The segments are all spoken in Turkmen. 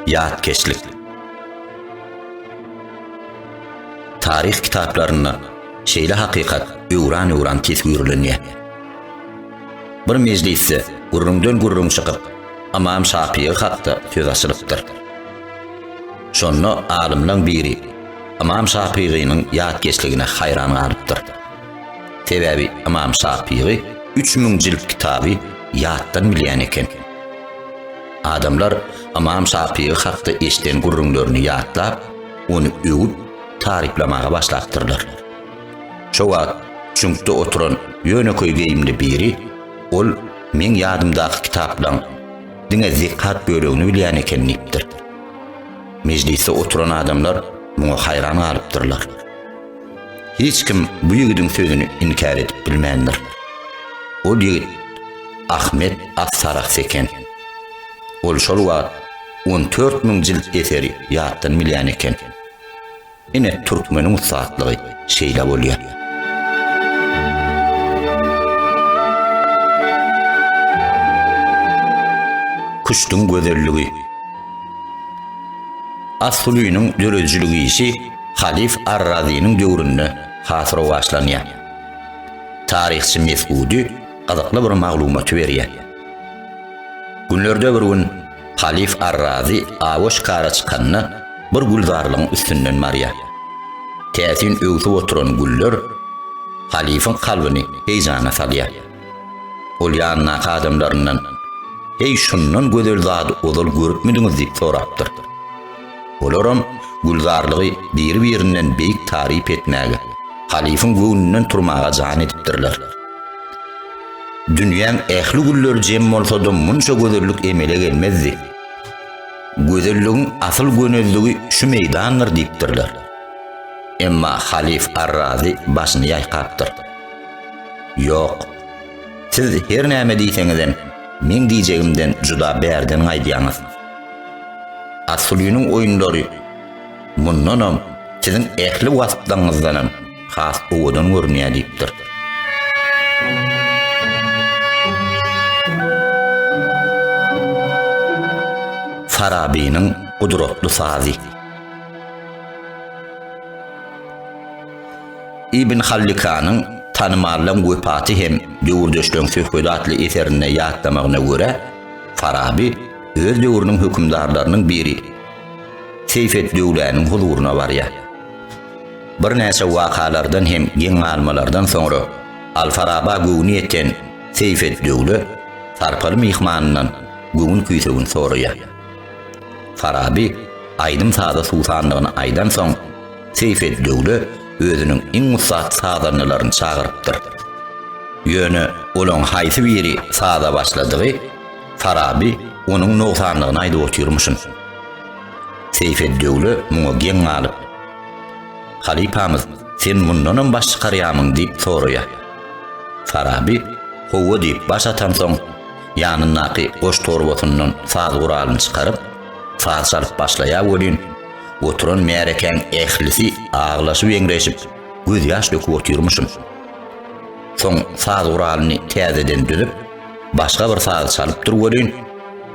Yadkeşlik. Tarih kitaplarına şeýle hakykat öwran tesgürlenýär. Bir mejlisde gurrundan çykyp Imam Şapii hakda söz açylypdyr. Şonu alimlaryň biri Imam Şapii'niň yadkeşligine hayran galypdyr. Sebäbi Imam Şapii 3000 jild kitaby ýatdan bilýän eken. Adamlar Imam Şapii hakda eşden gurrunlaryny ýatlap, onu öwüp tariflamaga başlapdyrlar. Şo wagt çünkde oturan ýöneköý geýimli biri, ol men ýadymdaky kitapdan diňe zikat bölegini bilýän eken nipdir. Mejlisde oturan adamlar muňa hayran galypdyrlar. Hiç kim bu ýigidiň sözüni inkar edip bilmändir. O ýigit Ahmet As-Sarax eken. Ol şol wagt 14000 jild eseri ýatdan bilýän eken. Ine türkmeniň ustadlygy şeýle bolýar. Kuştuň gözelligi. As-Sulynyň dörejiligi işi Halif Ar-Razi'niň döwründe hasra başlanýar. Tarihçi Mesudi gazakly bir maglumat berýär. Günlerde bir gün Halif Ar-Razi awaş kara çykanyna bir guldarlygyň üstünden marýar. Täsin öwsüp oturan güller Halifyň kalbyny heýjana salýar. Ol ýanyna adamlaryndan "Ey şundan gözel zat ozal görüpmidiňiz?" diýip sorapdyr. Olaram guldarlygy bir-birinden beýik tarif etmäge, Halifyň göwnünden turmaga jan edipdirler. Dünýäň ähli güller jem bolsa-da munça gözellik emele gelmezdi. Gözelligiň asyl gönüllügi şu meýdandyr diýipdirler. Emma Halif Ar-Razi başyny ýaýkapdyr. Ýok, siz her näme diýseňizem men diýjegimden juda bärden aýdýaňyz. As-Sulynyň oýunlary mundanam siziň ähli wagtlaryňyzdanam has owadan görnýär diýipdir. Farabi'niň gudratly sazy. Ibn Haldun'yň tanımalan wepaty hem döwürdeşliň söhbetli eserine ýatlamagyna görä, Farabi öz döwrüniň hökümdarlarynyň biri Seyfeddowlanyň huzuruna barýar. Bir näçe wakalardan hem geň almalardan soňra Al-Faraba göwni eten Seyfeddowla sarpaly mihmanyndan göwün küýsegini soraýar. Farabi aýdym sada sultanlygyny aýdan soň Seyfeddowla özüniň iň ussat sadanlaryny çagyrypdyr. Ýöne olaň haýsy biri sada başladygy Farabi onuň noksanlygyny aýdyp oturmuşyn. Seyfeddowla muňa geň alyp "Halipamyz, sen mundan baş çykarýamyň?" diýip soraýar. Farabi "Howa" diýip baş atan soň ýanyndaky goş torbasyndan saz guralyny çykaryp saz çalyp başlaýar bolýan. Oturan märekeň ählisi aglaşyp ýeňreşip göz ýaş döküp oturmuşyn. Soň saz guralyny täzeden düzüp başga bir saz çalyp durýan.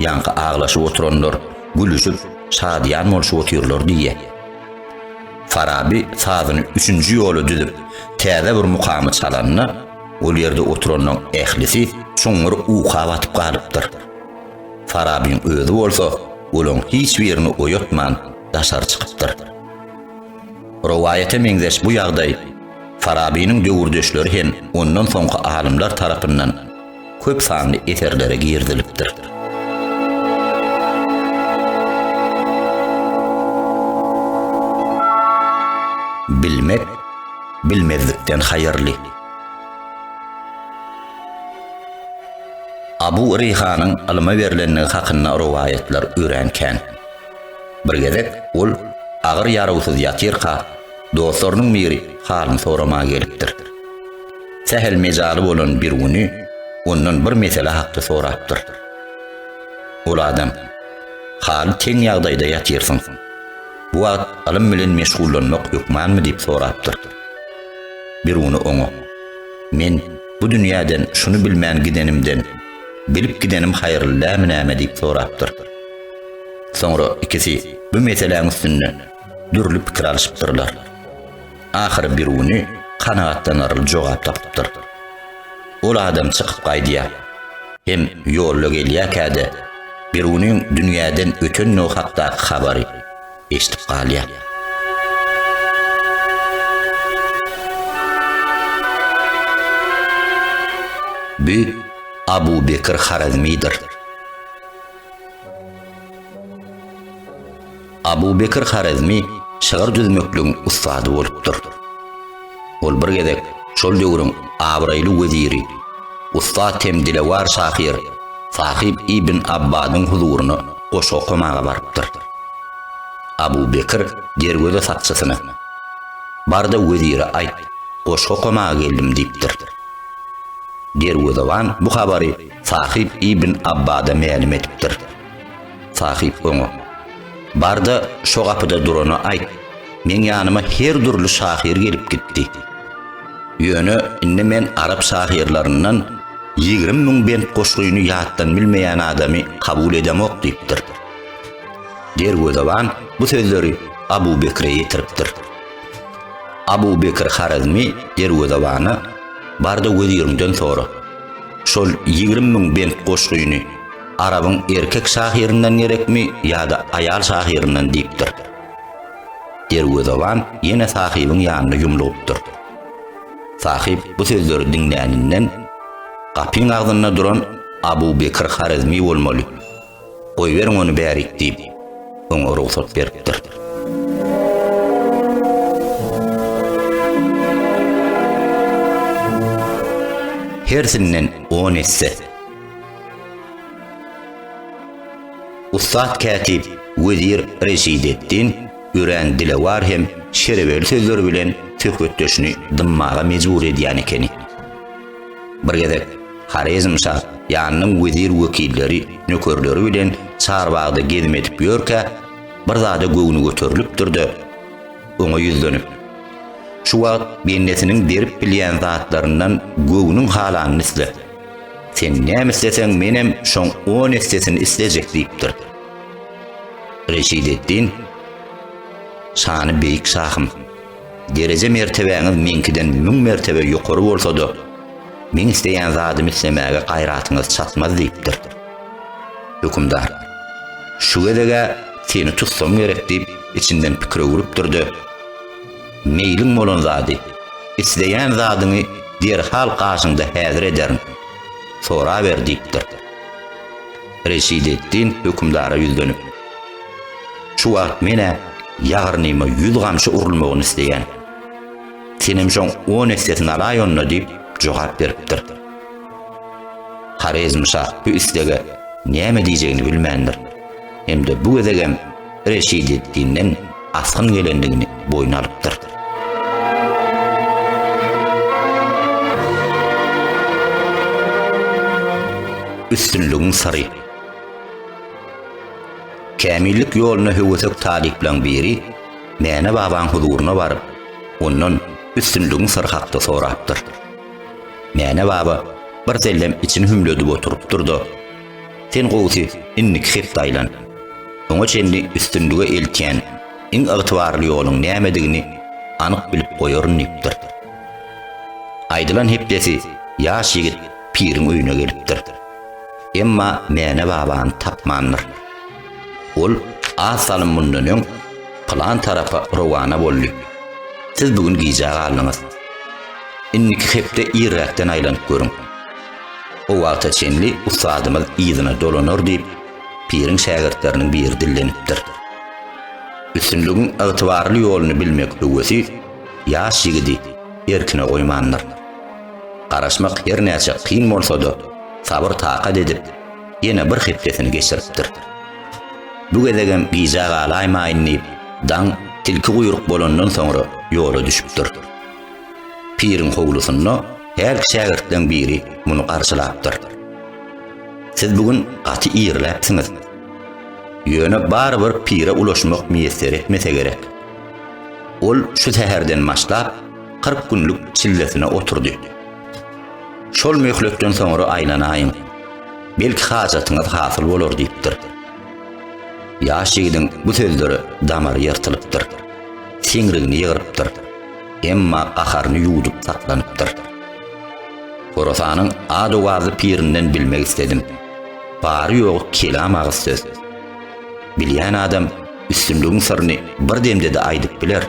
Ýanky aglaşyp oturanlar gülüşüp şadýan bolşup oturýarlar diýe. Farabi sazyny 3-nji ýoly düzüp täze bir mukamy çalanyna ol ýerde oturanyň ählisi çoňur uka batyp galypdyr. Farabiň özü bolsa olaň hiç birini oýatman daşar çykypdyr. Rowaýete meňzeş bu ýagdaý Farabiň döwürdeşleri hem ondan soňky alimler tarapyndan köp sanly eserlere girdilipdir. Bilmek, bilmezlikden hayırlı. Abu Reyhanyň alyma berilenligi hakynda rowaýatlar öýrenken. Bir gezek ol agyr ýaragsyz ýatyrka dostlarynyň biri halyny soramaga gelipdir. Sehel mejaly bolan bir güni ondan bir mesele hakda sorapdyr. Ol adam "Haly teň ýagdaýda ýatyrsyň. Bu wagt alym bilen meşgullanmak ýokmanmy?" diýip sorapdyr. Bir güni oňa "Men bu dünýäden şunu bilmän gidenimden bilip gidenim hayrly näme diýip sorapdyr. Soňra ikisi bu meseleň üstünde dürlüp pikir alyşypdyrlar. Ahir biruni kanagatlanarly jogap tapypdyr. Ol adam çykyp gaýdýar. Hem ýolga gelýärkäde biruniň dünýäden öten no hakda habary eşitip galýar. Bu Abu Bekir Harazmidir. Abu Bekir Harazmi şagyr düzmekligiň ustady bolupdyr. Ol bir gezek şol döwrüň Abraýly weziri, ustad hem dilewar şahyr Sahib ibn Abbadyň huzuryna goşa okumaga barypdyr. Abu Bekir dergöze satçysyna barda weziri aýt, goşa okumaga geldim diýipdir. Derwadawan bu habary Sahib ibn Abbada ma'lum etipdir. Sahib oňa barda şo gapyda durany aýt, men ýanyma her durly şahyr gelip gitdi. Ýöne indi men Arap şahyrlaryndan 20.000 bent goşgyny ýatdan bilmeýän adamy kabul edemok diýipdir. Derwadawan bu sözleri Abu Bekir'e ýetiripdir. Abu Bekir Harazmi derwadawana barda wezirinden sonra şol 20.000 bent goşgyny Arabyň erkek şahyrynyň gerekmi ýa-da aýal şahyrynyň diýipdir. Derwadawan ýene sahybyň ýanyna ýumlupdyr. Sahib bu sözleri dinläninden kapyň agzynda duran Abu Bekir Harazmi bolmaly. Goýberiň onu bärik diýip oňa ruhsat beripdir. Hersinden 10 esse. Ustad katip Wezir Reşideddin üren dilewar hem şerebeli sözleri bilen töhbetdeşini dymmaga mejbur edýän ekeni. Bir gezek Harizm şah ýanynyň wezir wekilleri nökerleri bilen çarbagda gezip etip ýörkä bir zada göwüni göterilipdir. Oňa ýüzlenip şu wagt bennesiniň berip bilýän zatlaryndan göwüniň halanyny isle. Sen näme isleseň menem şoň 10 istesini islejek diýipdir. Reşideddin şany beýik şahym, derece mertebeňiz menkiden 1000 mertebe ýokary bolsa-da men isteýän zadymy islemäge gaýratyňyz çatmaz diýipdir. Hükümdar şu gedege seni tutsam gerek diýip içinden pikir urupdurdy. Meýliň bolan zady, isleýän zadyny derhal gaşyňda häzir ederim. Sonra ber diýipdir. Reşideddin hükümdara ýüzlenip şu wagt mene ýagrynyma 100 gamşy urulmagyny isleýän. Senem şoň 10 essetini alaýonda diýip jogap beripdir. Harizm şah bu istege näme diýjegini bilmändir. Hemde bu gezegem Reşideddin'den asgyn gelendigini boyuna alypdyr. Üstünlüğün sarı. Kamillik ýoluna höwesek talip bilen biri mene babaň huzuruna baryp ondan üstünlüğün sarı hakda sorapdyr. Mene baba bir sellem içini hümledip oturupdurdy. Sen gowsy innik hep daýlan. Oňa çendi üstünlüge eltýän iň ygtybarly ýoluň nämedigini anyk bilip goýaryn diýipdir. Aýdylan hepdesi ýaş ýigit piriň öýüne gelipdir. Emma mene babany tapmandyr. Ol asalym mundan plan tarapa rowana boldy. Siz bugün giýjak aldyňyz. Innik hepde ýerrekden aýlanyp görüň. O wagta çenli ustadymyz ýyzyna dolanır diýip piriň şägirtleriniň biri dillenipdir. Üstünlüğün ygtybarly ýoluny bilmek öwesi ýaş ýigidi erkine goýmandyr. Garaşmak her näçe kyn bolsa-da sabır takat edip ýene bir hepdesini geçiripdir. Bu gezegem giýjak alaýmaýyn diýip daň tilki guýruk bolandan soňra ýola düşüpdir. Piriň howlusyna her şägirtden biri muny garşylapdyr. Siz bugün gaty ýerläpsiňiz. Ýöne barbyr pire ulaşmak meýesser etmese gerek. Ol şu täherden başlap 40 günlük çillesine oturdy. Şol möhlekden soňra aýlanaýyn. Belki hajatyňyz hasyl bolar diýipdir. Ýaş ýigdiň bu sözleri damary ýyrtylypdyr. Siňrigini ýygyrypdyr. Emma aharyny ýudup saklanypdyr. Horosanyň ady-wazy pirinden bilmek istedim. Bary ýok kelam agyz söz. Bilýän adam üstünlüğün sırrını bir demde de aýdyp biler.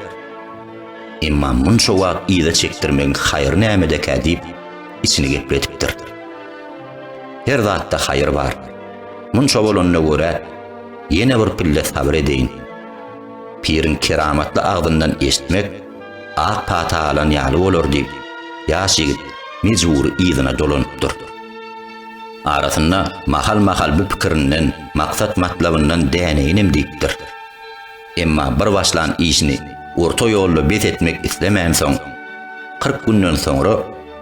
Emma munşa wagt ýyza çekdirmek haýyr nämedeki diýip içini gepletipdir. Her zatda haýyr bar. Munşa bolanyna görä ýene bir pille sabr edeýin. Pirin keramatly agdyndan eşitmek ak patalan ýaly bolar diýip ýaş ýigit mejbur ýyzyna dolanypdyr. Arasynda mahal bu pikirinden, maksat matlabyndan däneýinim diýipdir. Emma bir başlan işini orta ýolda bet etmek islemeýän soň 40 günden soňra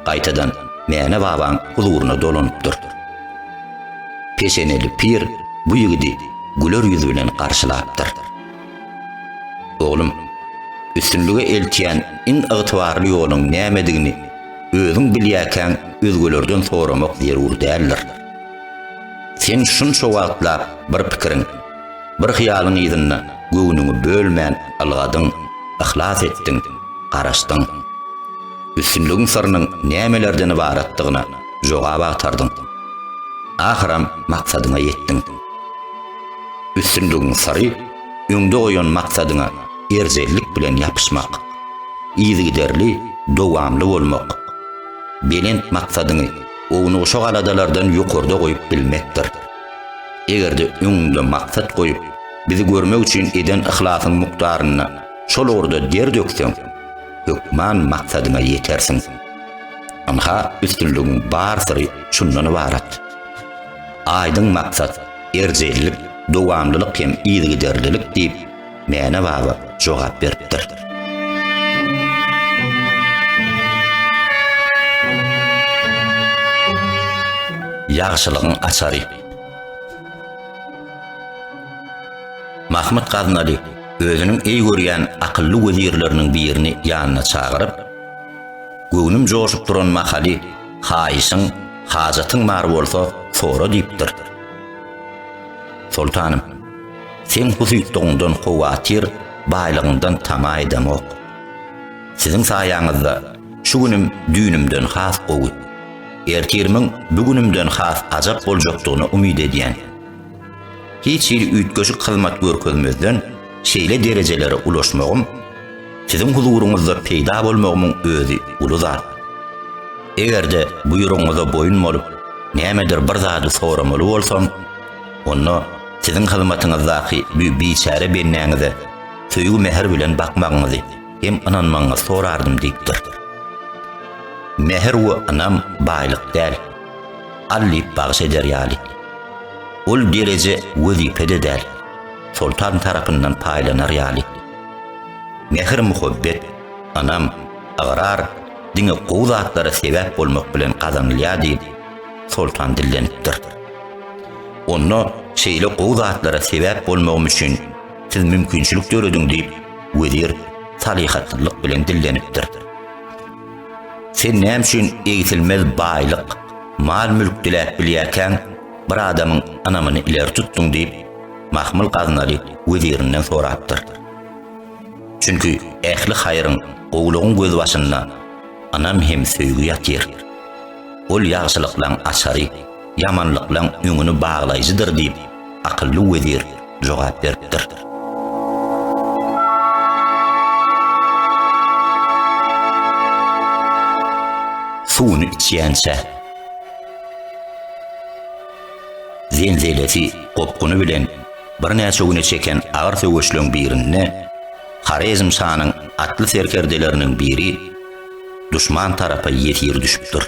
gaýtadan mäne babaň huzuryna dolanypdyr. Peşeneli pir bu ýigidi güler ýüz bilen garşylapdyr. Oğlum, üstünlüge eltiýän in ygtybarly ýoluň nämedigini özüň bilýärkäň özgelerden soramak zerur däldir. Sen şunça wagtla bir pikirin, bir hyýalyň ýygyna göwnüňi bölmän algadyň, ihlas etdiň, garaşdyň. Üstünlügiň sırrynyň nämelerden ibaratdygyna jogap agtardyň. Ahyram maksadyňa ýetdiň. Üstünlügiň sırry öňde goýan maksadyňa erjellik bilen ýapyşmak, ýygyderli, dowamly bolmak. Belent maksadyny onu şo galadalardan ýokarda goýup bilmekdir. Egerde öňünde maksat goýup bizi görmek üçin eden ihlasın mukdaryny şol orada der dökseň, hökman maksadyna ýetersiň. Amha üstünlügiň bar syry şundan ibarat. Aýdyň maksat, erjellik, dowamlylyk hem ýygyderlilik diýip mäne baba jogap beripdir. Ýagşylygyň açary. Mahmud Gaznali özüniň eý görýän akylly wezirleriniň birini ýanyna çagyryp, "Göwnüm joşup duran mahaly, haýyşyň, hajatyň bar bolsa, sora" diýipdir. "Sultanım, sen husyýetdiňden howatir, baýlygyndan tama edemok. Siziň saýaňyzda şu günüm düýnümden has gowy, ertirmiň bugünümden has ajap boljakdygyna umyd edýän. Hiç ýyl üýtgeşik hyzmat görkezmezden şeýle derejelere ulaşmagym, siziň huzuruňyzda peýda bolmagymyň özü uly zat. Egerde buýrugyňyza boyun bolup, nämedir bir zady soramaly bolsam, onu siziň hyzmatyňyzdaky biçare benneňize söýgü mehr bilen bakmagyňyzy hem inanmagyňyzy sorardym" diýipdir. Mehr we anam baýlyk däl, allyp bagş eder ýaly. Ol derece wezipede däl, sultan tarapyndan paýlanar ýaly. Mehr muhabbet, anam, agrar, diňe gowzatlara sebäp bolmak bilen gazanylýar diýip sultan dillenipdir. Onu şeýle gowzatlara sebäp bolmagym üçin siz mümkinçilik görediň diýip wezir salihatlylyk bilen dillenipdir. Sen näme üçin eýsilmez baýlyk, mal mülk diläp bilýärkäň bir adamyň anamyny ileri tutdyň diýip Mahmud Gaznali wezirinden sorapdyr. Çünki ähli haýryň gowlugyň göz başynda anam hem söýgü ýatýar. Ol ýagşylyklaň açary, ýamanlyklaň öňüni baglaýjydyr diýip akylly wezir jogap beripdir. Suwuny içýänçe zelzelesi gopguny bilen bir näçe güne çeken agyr söwüşlüň birinde Harizm şanyň atly serkerdeleriniň biri düşman tarapy ýetir düşüpdir.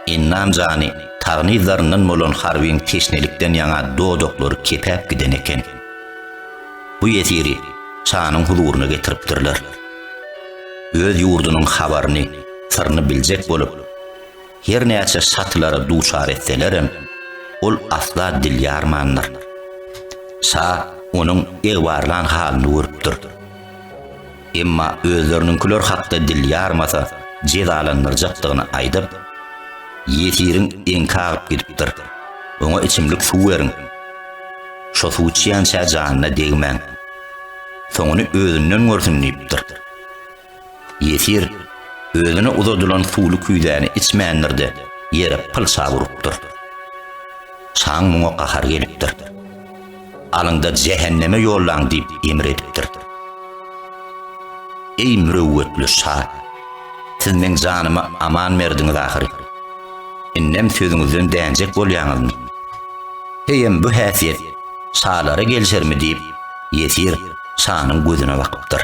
Innam jany tagnizlaryndan bolan harbiň teşnelikden ýaňa dodoklary kepäp giden eken. Bu ýetiri şanyň huzuryna getiripdirler. Öz ýurdunyň habaryny, sırny biljek bolup, her näçe şatlara duçar etselerem, ol asla dilýarmandyr. Şa onuň egwarlan halyny görüpdir. Emma özleriniňkiler hakda dilýarmasa jezalanyrjakdygyny aýdyp, Yetirin enkağıp gidipdir. Ona içimlik su verin. Şo su içiyança canına değmen. Soňuny özünden görsün diýipdir. Yetir, özüne uzadylan suwly küýdäni içmändirdi, ýere pylsa urupdyr. Şaň muňa gahar gelipdir. Alyňda jehenneme ýollaň diýip emredipdir. Ey mürewwetli şah, siz men janyma aman berdiňiz ahyry. Innem sözüňizden däňjek bolýaňyzmy? Heýem bu häsiýet şalara gelşermi diýip Yetir şanyň gözüne bakypdyr.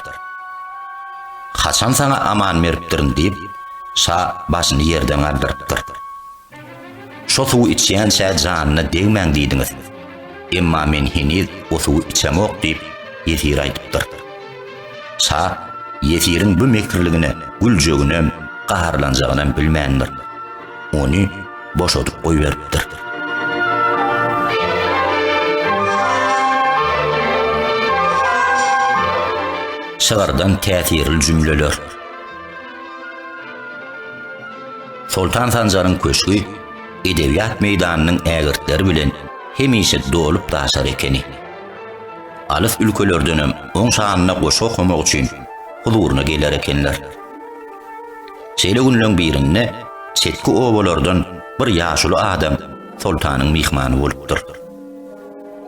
Haçan sana aman beripdirin diýip şa başyny ýerden aldyrypdyr. Şo suw içýän şä janyna degmäň diýdiňiz. Emma men heniz o suw içemok diýip Yetir aýdypdyr. Şa Yetiriň bu mekirligine güljögünem, gaharlanjagynam bilmändir. Ony boşadyp goýberipdir. Şagardan täsirli jümleler. Sultan Sanjaryň köşkü edebiýat meýdanynyň ägirtleri bilen hemişe dolup daşar ekeni. Alys ülkelerdenem oň şanyna goşa okumak üçin huzuruna geler ekenler. Şeýle günleň birinde çetki obalardan bir ýaşuly adam sultanyň mihmany bolupdyr.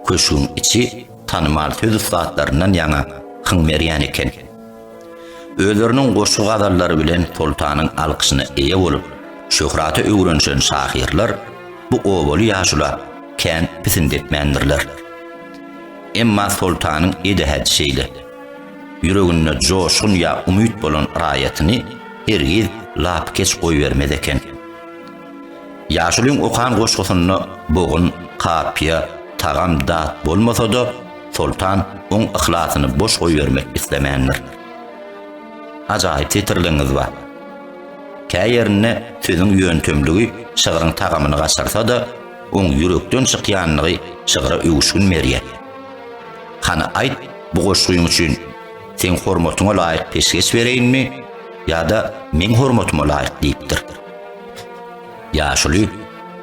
Köşküň içi tanymal söz ustatlaryndan ýaňa hıngmerýän eken. Özleriniň goşu gadallary bilen sultanyň alkyşyna eýe bolup, şöhraty öwrenşen şahirler bu obaly ýaşula kän pisindetmändirler. Emma sultanyň edehät şeýle ýüreginde joşgun ýa umyt bolan raýatyny hergiz lap keç goýbermez eken. Ýaşulyň okan goşgusyny bogun, kapya, tagam dat bolmasa-da sultan oň ihlasını boş goýbermek islemändir. Ajaýyp tetirliňiz bar. Käýerine sözüň ýöntemligi şygyryň tagamyny gaçarsa-da oň ýürekden çykýanlygy şygyra öwüşgün merýär. Hana aýt, bu goşguýyň üçin sen hormatyňa laýyk peşkeş bereýinmi ýa-da men hormatyma laýyk diýipdir. Ýaşuly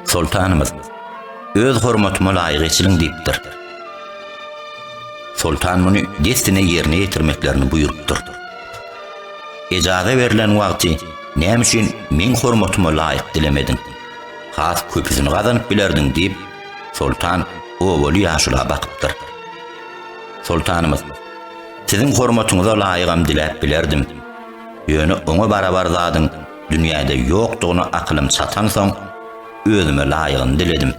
sultanymyz öz hormatyma laýyk eçiliň diýipdir. Sultan muny destine ýerine ýetirmeklerini buýrupdyr. Ejaza berilen wagty näme üçin men hormatyma laýyk dilemedin? Has köpüsini gazanyp bilerdiň diýip sultan owaly ýaşula bakypdyr. Sultanymyz, siziň hormatyňyza laýygam dilep bilerdim. Ýöne oňa barabar zadyň dünýäde ýokdugyny aklym çatan soň özüme laýygyny diledim.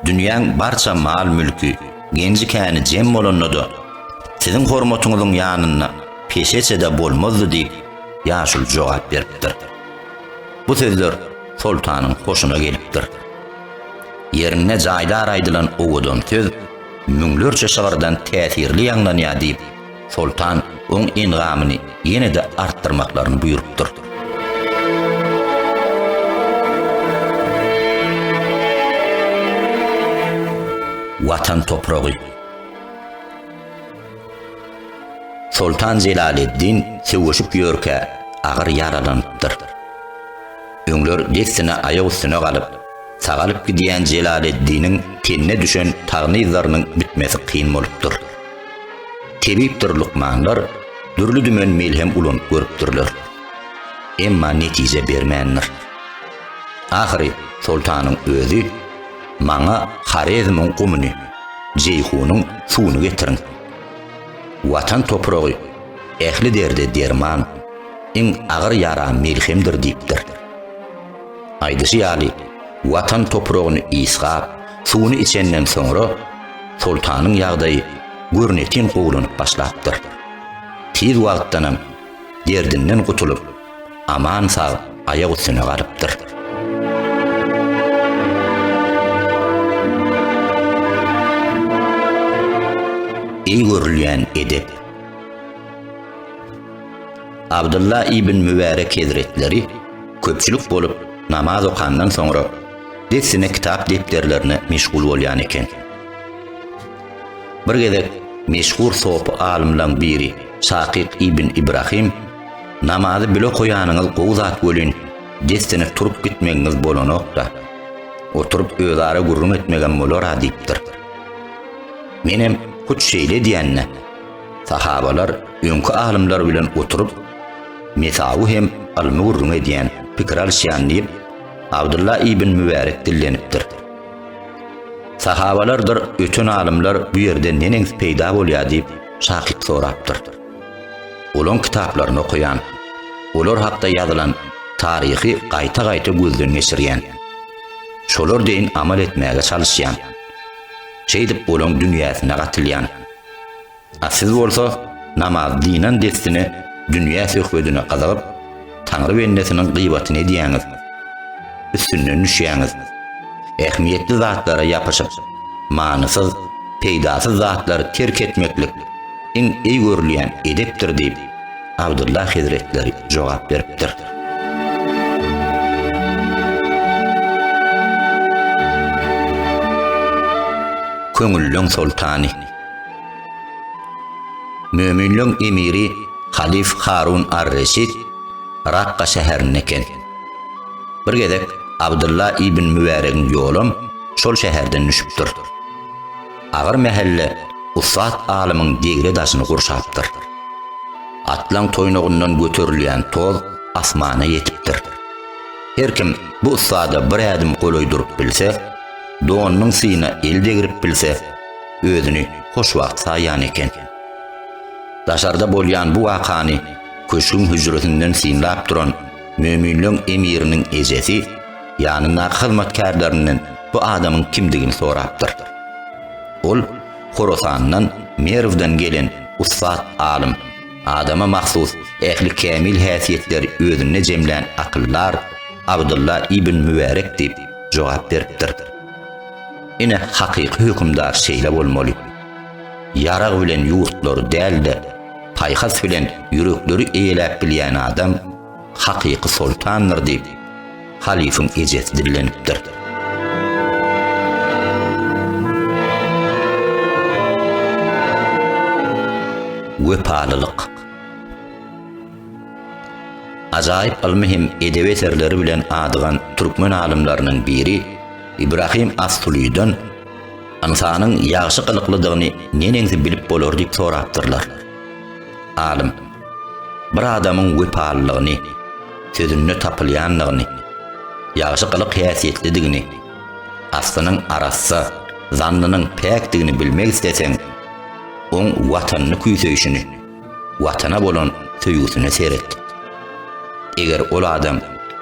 Dünýäň barça mal mülki genji käni jem bolanyda siziň hormatyňyzyň ýanyna peşeçede bolmazdy diýip ýaşul jogap beripdir. Bu sözler sultanyň hoşuna gelipdir. Ýerine jaýdar aýdylan owadan söz müňlerçe şagardan täsirli ýanglanýar diýip sultan oň engamy ýene-de artdyrmaklaryny buýrupdyr. Watan topragy. Sultan Jelaleddin sewişip ýörke agyr ýaralanypdyr. Öňler destine aýag üstüne galyp, sagalyp gidýän Jelaleddiniň tenine düşen tagnizlarynyň bitmesi kyn bolupdyr. Tebipdir Lukmanlar dürli dümen melhem ulanyp görüpdirler. Emma netije bermändir. Ahyry sultanyň özü maňa Harezmiň gumuny, Jeyhunyň suwuny getirin. Watan topragy, ähli derde derman, iň agyr ýara melhemdir diýipdir. Aýdyşy ýaly, watan topragyny isgap, suwuny içenden soňra sultanyň ýagdaýy görnetin gowlanyp başlapdyr. Tiz wagtdanam derdinden gutulup, aman sag aýag üstüne galypdyr. Ey görülýän edep. Abdullah ibn Mübarek Hazretleri köpçülük bolup namaz okandan soňra desine kitap defterlerine meşgul bolýan eken. Bir gezek meşhur sohp alimlaryň biri Şakik ibn İbrahim namazy bile koýanyňyz gowy zat bolyn, destine turup gitmegiňiz bolanokda. Oturup özara gurrun etmegen bolar adipdir. Menem kuç şeýle diýenne sahabalar öňkü alimler bilen oturup mesawu hem almy gurrun edýän pikir alşýan diýip Abdullah ibn Mübarek dillenipdir. Sahabalardır ötün alimler bu ýerde neneň peýda bolýar diýip şahit sorapdyr. Olaň kitaplaryny okuyan, olar hakda ýazylan taryhy gaýta-gaýta gözden geçirýän, şolar deyin amal etmäge çalışýan, şeýdip olaň dünýäsine gatylýan. Siz bolsa namaz dinen destini dünýä söhbetine gazagyp, Taňry bendesiniň gıybatyny edýäňiz, üstünden düşýäňiz, ähmiýetli zatlara ýapyşyp, manysyz, peýdasyz zatlary terk etmeklik iň iyi görülýän edepdir diýip Abdullah Hazretleri jogap beripdir. Köngüllüň sultany. Möminliň emiri Halif Harun ar-Reşid Rakka şäherine eken. Bir gezek Abdullah ibn Mübarek'in ýolum şol şäherden düşüpdir. Agyr mehelle Usat alymyň degre daşyny gurşapdyr. Atlan toýnagyndan göterilýän toz asmana ýetipdir. Her kim bu usada bir adım goloýdurup bilse, doğunun sıyına elde girip bilse, özünü hoş vakt sayan eken. Daşarda bolyan bu vakani, köşkün hücretinden sinlap duran möminliň emirinin ejesi, yanına hizmetkarlarının bu adamın kimdigini sorapdyr. Ol, Khorasandan, Merv'den gelen Usat alim, adama mahsus ehli kamil häsiýetleri özüne jemlän akyllar Abdullah ibn Mübarek diýip jogap beripdir. Ine hakyky hükümdar şeýle bolmaly. Yarag bilen ýurtlary dälde, paýhas bilen ýürekleri eýelip bilýän adam hakyky sultandyr diýip halifin ejesi dillenipdir. Wepalylyk. Ajaýyp almyhim edebi eserleri bilen adygan türkmen alimlarinyň biri İbrahim As-Suluydan insanyň ýaşy kılyklydygyny neneňsi bilip bolar diýip sorapdyrlar. Alim bir adamyň wepalylygyny, sözünde tapylýanlygyny, ýaşy kylyk häsiýetlidigini, asynyň arassa, zannynyň päkdigini bilmek isteseň, oň watanyny küýseýişini, watana bolan söýgüsini seyret. Eger ol adam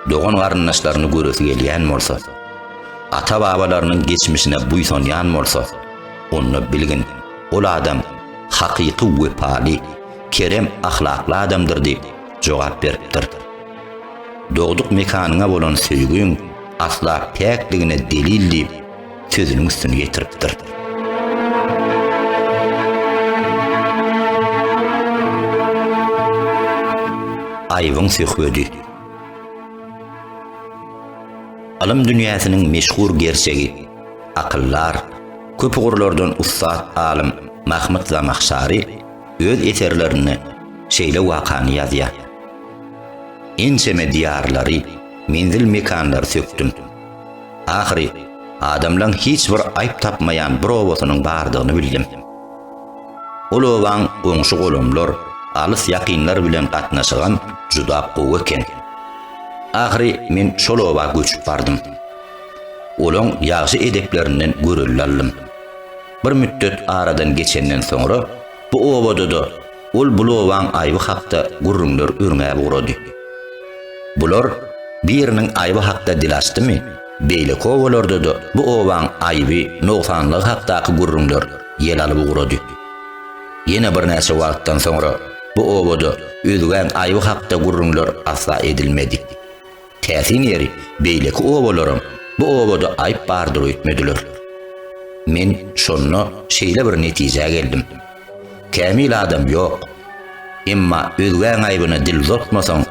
dogan garyndaşlaryny göresi gelýän bolsa, ata babalarının geçmişine buýsanýan bolsa, onu bilgin, ol adam hakyky wepaly, kerem ahlakly adamdyr diýip jogap beripdir. Dogduk mekanyna bolan söýgüň asla päkligine delil diýip sözüniň üstüne getiripdir. Aýbyň söhbeti. Alim dünýäsiniň meşhur gerçegi, akyllar, köp gurlardan Usat alim Mahmud Zamakhşari öz eserlerini şeýle wakany ýazýar. Ençeme diyarlary, menzil mekanlary söktüm. Ahiri adamlaryň hiç bir aýp tapmaýan bir obasynyň bardygyny bildim. Ol obaň oňşy golamlar, alys ýakynlar bilen gatnaşygan juda gowy eken. Ahiri men şol oba göçüp bardım. Olaň ýaşy edeplerinden görüldüm. Bir müddet aradan geçenden soňra bu obada da ol bulowan aýby hakda gurrunlar örňäp urady. Bular biriniň aýby hakda dilaşdymy? Beýle kowalarda da bu obaň aýby noksanlyk hakdaky gurrunlar ýel alyp urady. Ýene bir näçe wagtdan soňra bu obada özgän aýby hakda gurrunlar asla edilmedi. Täsin ýeri beýleki obalarym bu obada aýp bardyr etmediler. Men şonu şeýle bir netije geldim. Kamil adam ýok. Emma özgän aýbyny dil uzatmasaň,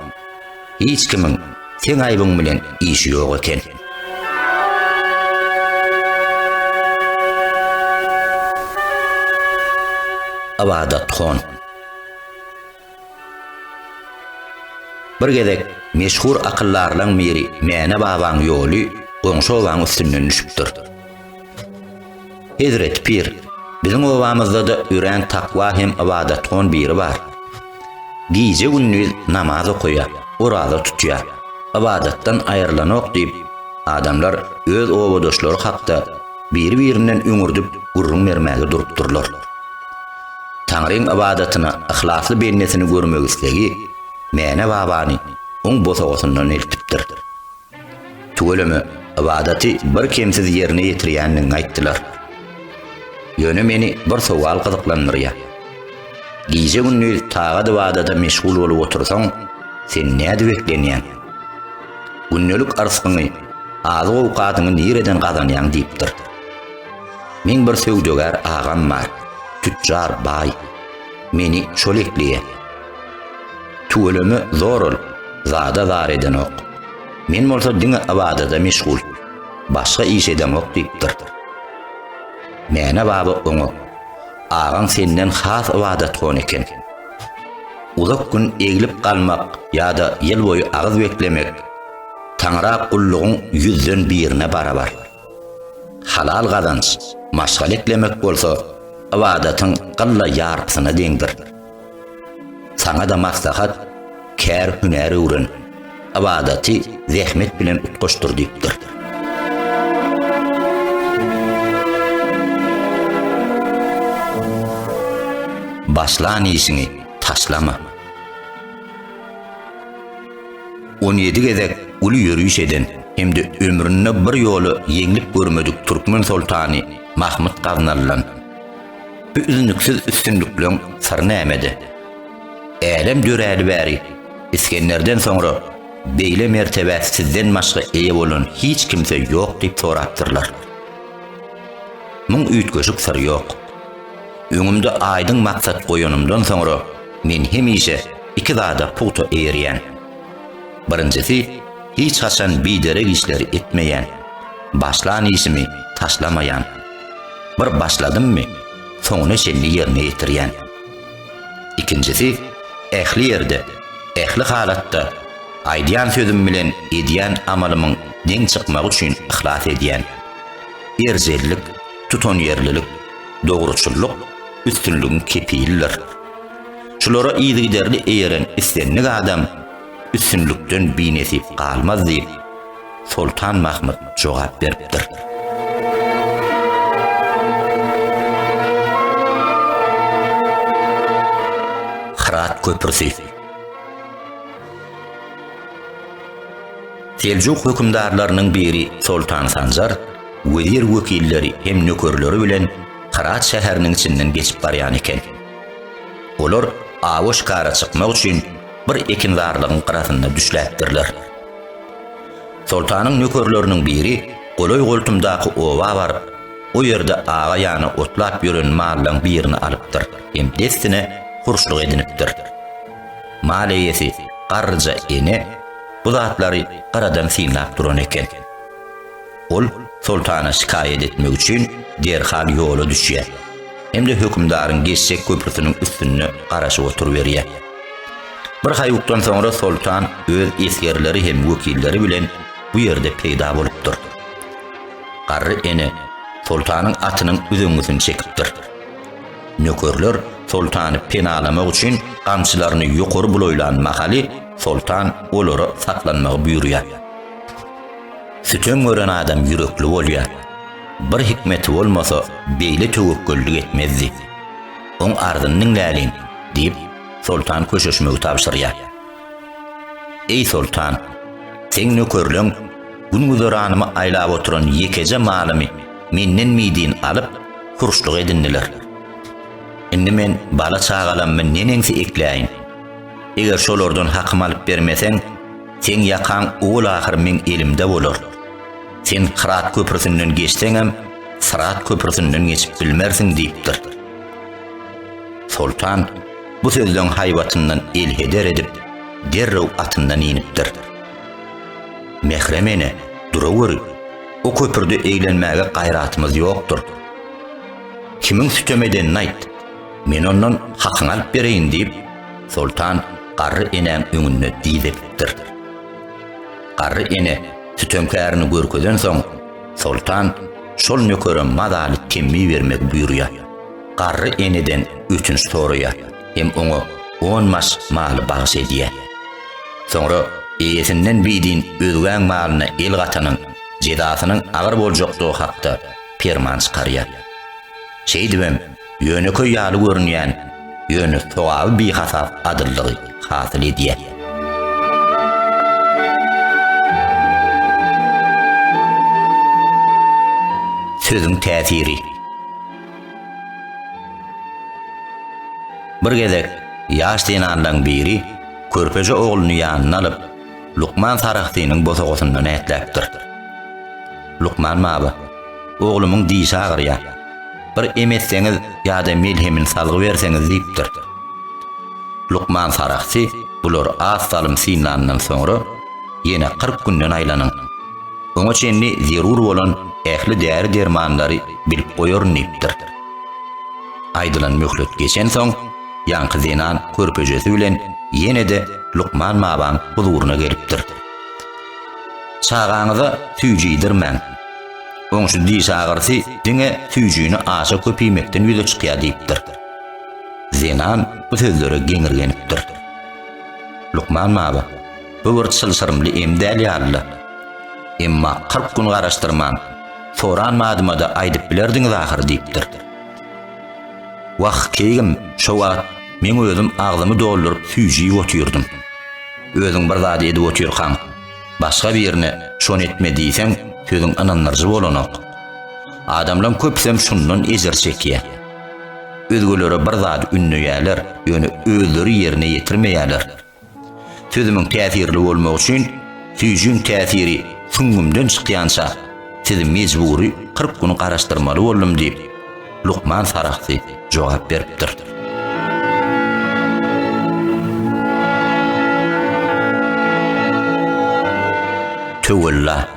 hiç kimiň sen aýbyň bilen işi ýok eken. Abadat Xon. Bir gezek meşhur akıllarlaň biri Mäne babaň ýoly goňşy obaň üstünden düşüpdir. Hazret Pir, bizim obamyzda da üren takwa hem ibadat gon biri bar. Giýje gündüz namaz okuýar, oraza tutýar, ibadatdan aýrylanok diýip adamlar öz obadoşlary hakda bir-birinden öňürdüp gurrun bermäge durupdurlar. Taňryň ibadatyna ihlasly bennesini görmek istegi Mäne babany oň bosagasyndan eltipdir. Tügelemi ibadaty bir kemsiz ýerine ýetirýänini aýtdylar. Ýöne meni bir sowal gyzyklandyrýar. Giýje gündüz taga ibadata meşgul bolup otursaň, sen näde beklenýän? Günnelik arsgyny, azyk owkatyny nireden gazanýan diýipdir. Men bir söwdegar agam bar, tüccar bay. Meni şol ekleýär. Tügelemi zorul, zada zar edenok. Men bolsa diňe ibadata meşgul, başga iş edemok diýipdir. Mäne baba oňa, "Agaň senden has ibadat gon eken. Uzak gün egilip galmak ýa-da ýyl boýu agyz beklemek, Taňra kullugyň 100den birine barabar. Halal gazanç, maşgal eklemek bolsa, ibadatyň galla ýarpysyna deňdir. Saňa da maslahat, kär hünäri öwren, ibadaty zähmet bilen utgaşdyr" diýipdir. Başlan işini taşlama. 17 gezek uly ýürüýüş eden hem de ömründe bir ýoly ýeňlip görmedik Türkmen sultany Mahmud Gaznallan üzünlüksiz üstünlükleň sarnämedi. Elem döräli bäri İskenderden soňra beýle mertebäsi sizden başga eýe bolan hiç kimse ýok diýip sorapdyrlar. Muň üýtgeşik sır ýok. Öňümde aýdyň maksat goýanymdan soňra men hemişe iki zada puto eýerýän. Birincisi, hiç haçan biderek işleri etmeýän, başlan işimi taşlamayan. Bir başladymmy, soňuna şeňli ýerine ýetirýän. İkincisi, ähli ýerde, ähli halatda aýdýan sözüm bilen edýän amalymyň deň çykmak üçin ihlas edýän. Erjellik, tuton ýerlilik, dogruçylyk üstünlüğün kepildir. Şulara iýdiderli eýeren istenlik adam üstünlükden binesip galmaz diýip Sultan Mahmud jogap beripdir. Hirat köprüsi. Seljuk hükümdarlarynyň biri Sultan Sanjar, wezir wekilleri hem nökerleri bilen Hirat şäheriniň içinden geçip barýan eken. Olar awaş kara çykmak üçin bir ekindarlygyň gyrasynda düşläpdirler. Sultanyň nökerleriniň biri goloy goltumdaky owa bar, o ýerde ağa ýany otlap ýören mallaň birini alypdyr. Hem destine hurşluk edinipdir. Mal eýesi garja ene bu zatlary garadan synlap duran eken. Ol sultana şikaýet etmek üçin derhal ýola düşýär. Hem de hükümdaryň geçjek köprüsiniň üstüne garaşyp oturberýär. Bir haýykdan soňra sultan öz esgerleri hem wekilleri bilen bu ýerde peýda bolupdyr. Garry ene sultanyň atynyň üzüňüzini çekipdir. Nökerler sultany penalamak üçin gamçylaryny ýokary buloýlan mahaly sultan olary saklanmagy buyurýar. Sütün gören adam yürekli bolýar. Bir hikmeti bolmasa beýle töwekküllik etmezdi. Oň ardynyň lälin diýip sultan köşeşmegi tapşyrýar. Ey sultan, sen nökerleň gün güzeranymy aýlap oturan ýekeje malymy menden midin alyp hurşluk edindiler. Indi men bala çagalammy neneňsi ekläýin. Eger şolardan hakym alyp bermeseň, sen ýakan ugul ahyr men elimde bolar. Sen Hirat köprüsünden geçseňem, Sırat köprüsünden geçip bilmersiň diýipdir. Sultan bu sözden haýbatyndan elheder edip, derrew atyndan inipdir. Mehremene, durawır, o köprüde eýlenmäge gaýratymyz ýokdur. Kimiň sütemeden aýt, men ondan hakyň alyp bereýin diýip, sultan qarry enen öňünde diýipdir. Qarry ene tütömkärini görkeden soň sultan şol nököre madaly temmi bermek buyurýar. Qarry eneden 3-nji soruya hem oňa 10 maş mal bagyş edýär. Soňra eýesinden biýdin özgäň malyny el gatanyň jedasynyň agyr boljakdygy hakda perman çykarýar. Şeýdibem ýöneköy ýaly görünýän ýöne sowaby bihasap adyllygy hasyl edýär. Sözüň täsiri. Bir gezek ýaş denanlaryň biri körpeje ogluny ýanyna alyp Lukman Sarahtynyň bosagysyndan ätläpdir. Lukman maby, oglumyň diýişi agyrýar. Bir emesseňiz ýa-da melhemin salgy berseňiz diýipdir. Lukman Sarahty bular az salym synlandan soňra ýene 40 günden aýlanyň. Oňa çenli zerur bolan ähli däri dermanlary bilip goýaryn diýipdir. Aýdylan möhlet geçen soň ýanky zenan körpejesi bilen ýene de Lukman mabaň huzuruna gelipdir. Çağaňyza tüýjidirmen. Oň şu diýiş agyrsy diňe tüýjüni aşa köpüýmekden ýüze çykýar diýipdir. Zenan bu sözlere geňirgenipdir. Lukman maby, bu bir çylşyrymly emdäl ýaly. Emma 40 gün garaşdyrman, soran madyma da aýdyp bilerdiňiz ahir diýipdir. Wagt keýgim şo wagt men özüm agzymy doldurup tüýjüp otýurdum. Özüň bir zat edip otýurkaň, başga birine şonu etme diýseň, sözüň ananlarjy bolanok. Adamlar köpsem şundan ejer çekýär. Özgülere bir zat ünlüýärler, ýöne özleri ýerine ýetirmeýärler. Sözümiň täsirli bolmak üçin tüýjüň täsiri süňümden çykýança sizi mecburi 40 gün garaşdyrmaly boldum diýip Lukman Sarahty jogap beripdir. Tövella.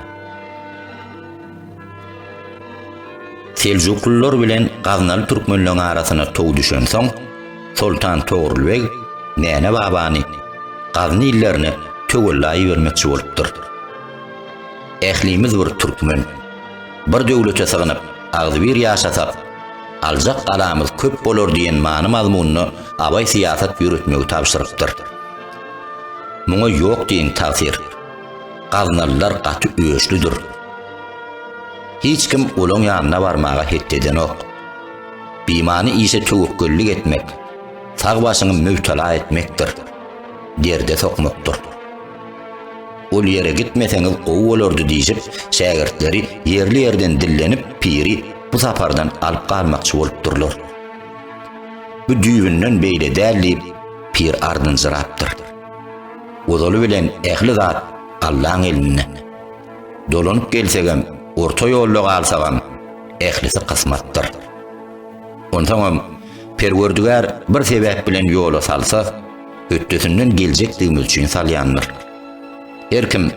Seljukullar bilen Gaznaly türkmenleriň arasyna tow düşen soň Sultan Toğrulbeg näne babany Gazny illerini Töwellaýy bermekçi bolupdyr. Ählimiz bir türkmen bir döwlete sygynyp agzy bir ýaşasap aljak alamyz köp bolar diýen many mazmunyny abay siýasat ýürütmegi tapşyrypdyr. Muňa ýok diýen täsir. Gaznalylar gaty öýüşlüdür. Hiç kim olaň ýanyna barmaga hetdeden ok. Bimany ise töwekkellik etmek, sag başyny mübtala etmekdir. Derde sokmakdyr. Ol ýere gitmeseňiz gowy bolardy diýip, şägirtleri ýerli ýerden dillenip piri bu sapardan alyp galmakçy bolupdyrlar. Bu düýbünden beýle dällip pir ardynjyrapdyr. Odaly bilen ähli zat Allah'ın eline. Dolanyp gelsegem, orta ýolda galsagam, ählisi kısmatdyr. Ontaňam Perwerdigar bir sebäp bilen ýola salsa, ötdesinden geljekdigimiz üçin salýandyr. Herkim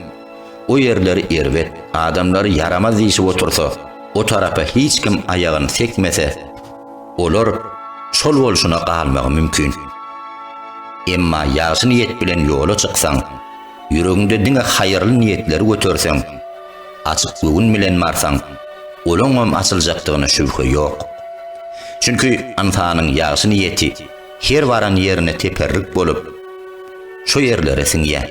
o ýerleri erwet, adamlary yaramaz diýişip otursa, o tarapa hiç kim aýagyny sekmese, olar şol bolşuna galmagy mümkin. Emma ýaşy niýet bilen ýola çyksaň, yüreğinde diňe hayırlı niyetleri götürsen, açık bugün bilen marsan, olaňam açyljakdygyna şübhe ýok. Çünki insanyň ýaşy niyeti her baran ýerine teperrik bolup, şo ýerlere siňýär.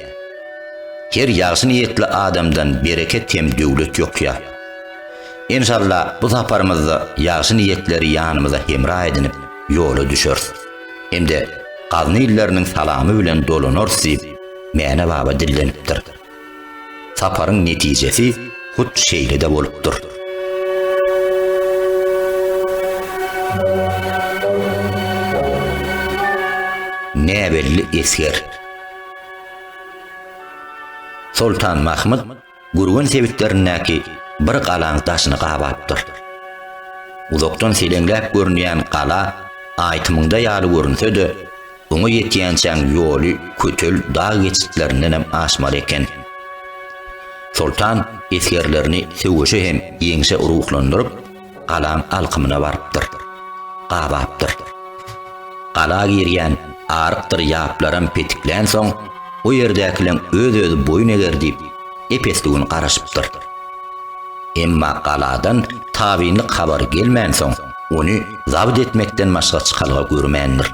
Her ýaşy niyetli adamdan bereket hem döwlet ýokýar. İnşallah bu saparymyzda ýaşy niyetleri ýanymyza hemra edinip ýola düşer. Hemde Gazny illeriniň salamy bilen dolanarsyp mene baba dillenipdir. Saparyň netijesi hut şeýle de bolupdyr. Näbelli esker. Sultan Mahmud gurgun sebitlerindäki bir galaň taşyny gabapdyr. Uzakdan selenläp görünýän gala aýtymynda ýaly görünse-de, oňa ýetýänçäň ýoly kötül dağ geçitlerinden hem aşmar eken. Sultan eskerlerini sevüşe hem ýeňse uruklandyryp, galaň alkymyna barypdyr. Gabapdyr. Gala girýän arıqtır ýaplarym petiklän soň o ýerdäkileň öz boyun eger diýip epesligini garaşypdyr. Emma galadan tabinli habar gelmän soň onu zabit etmekden başga çykalga görmändir.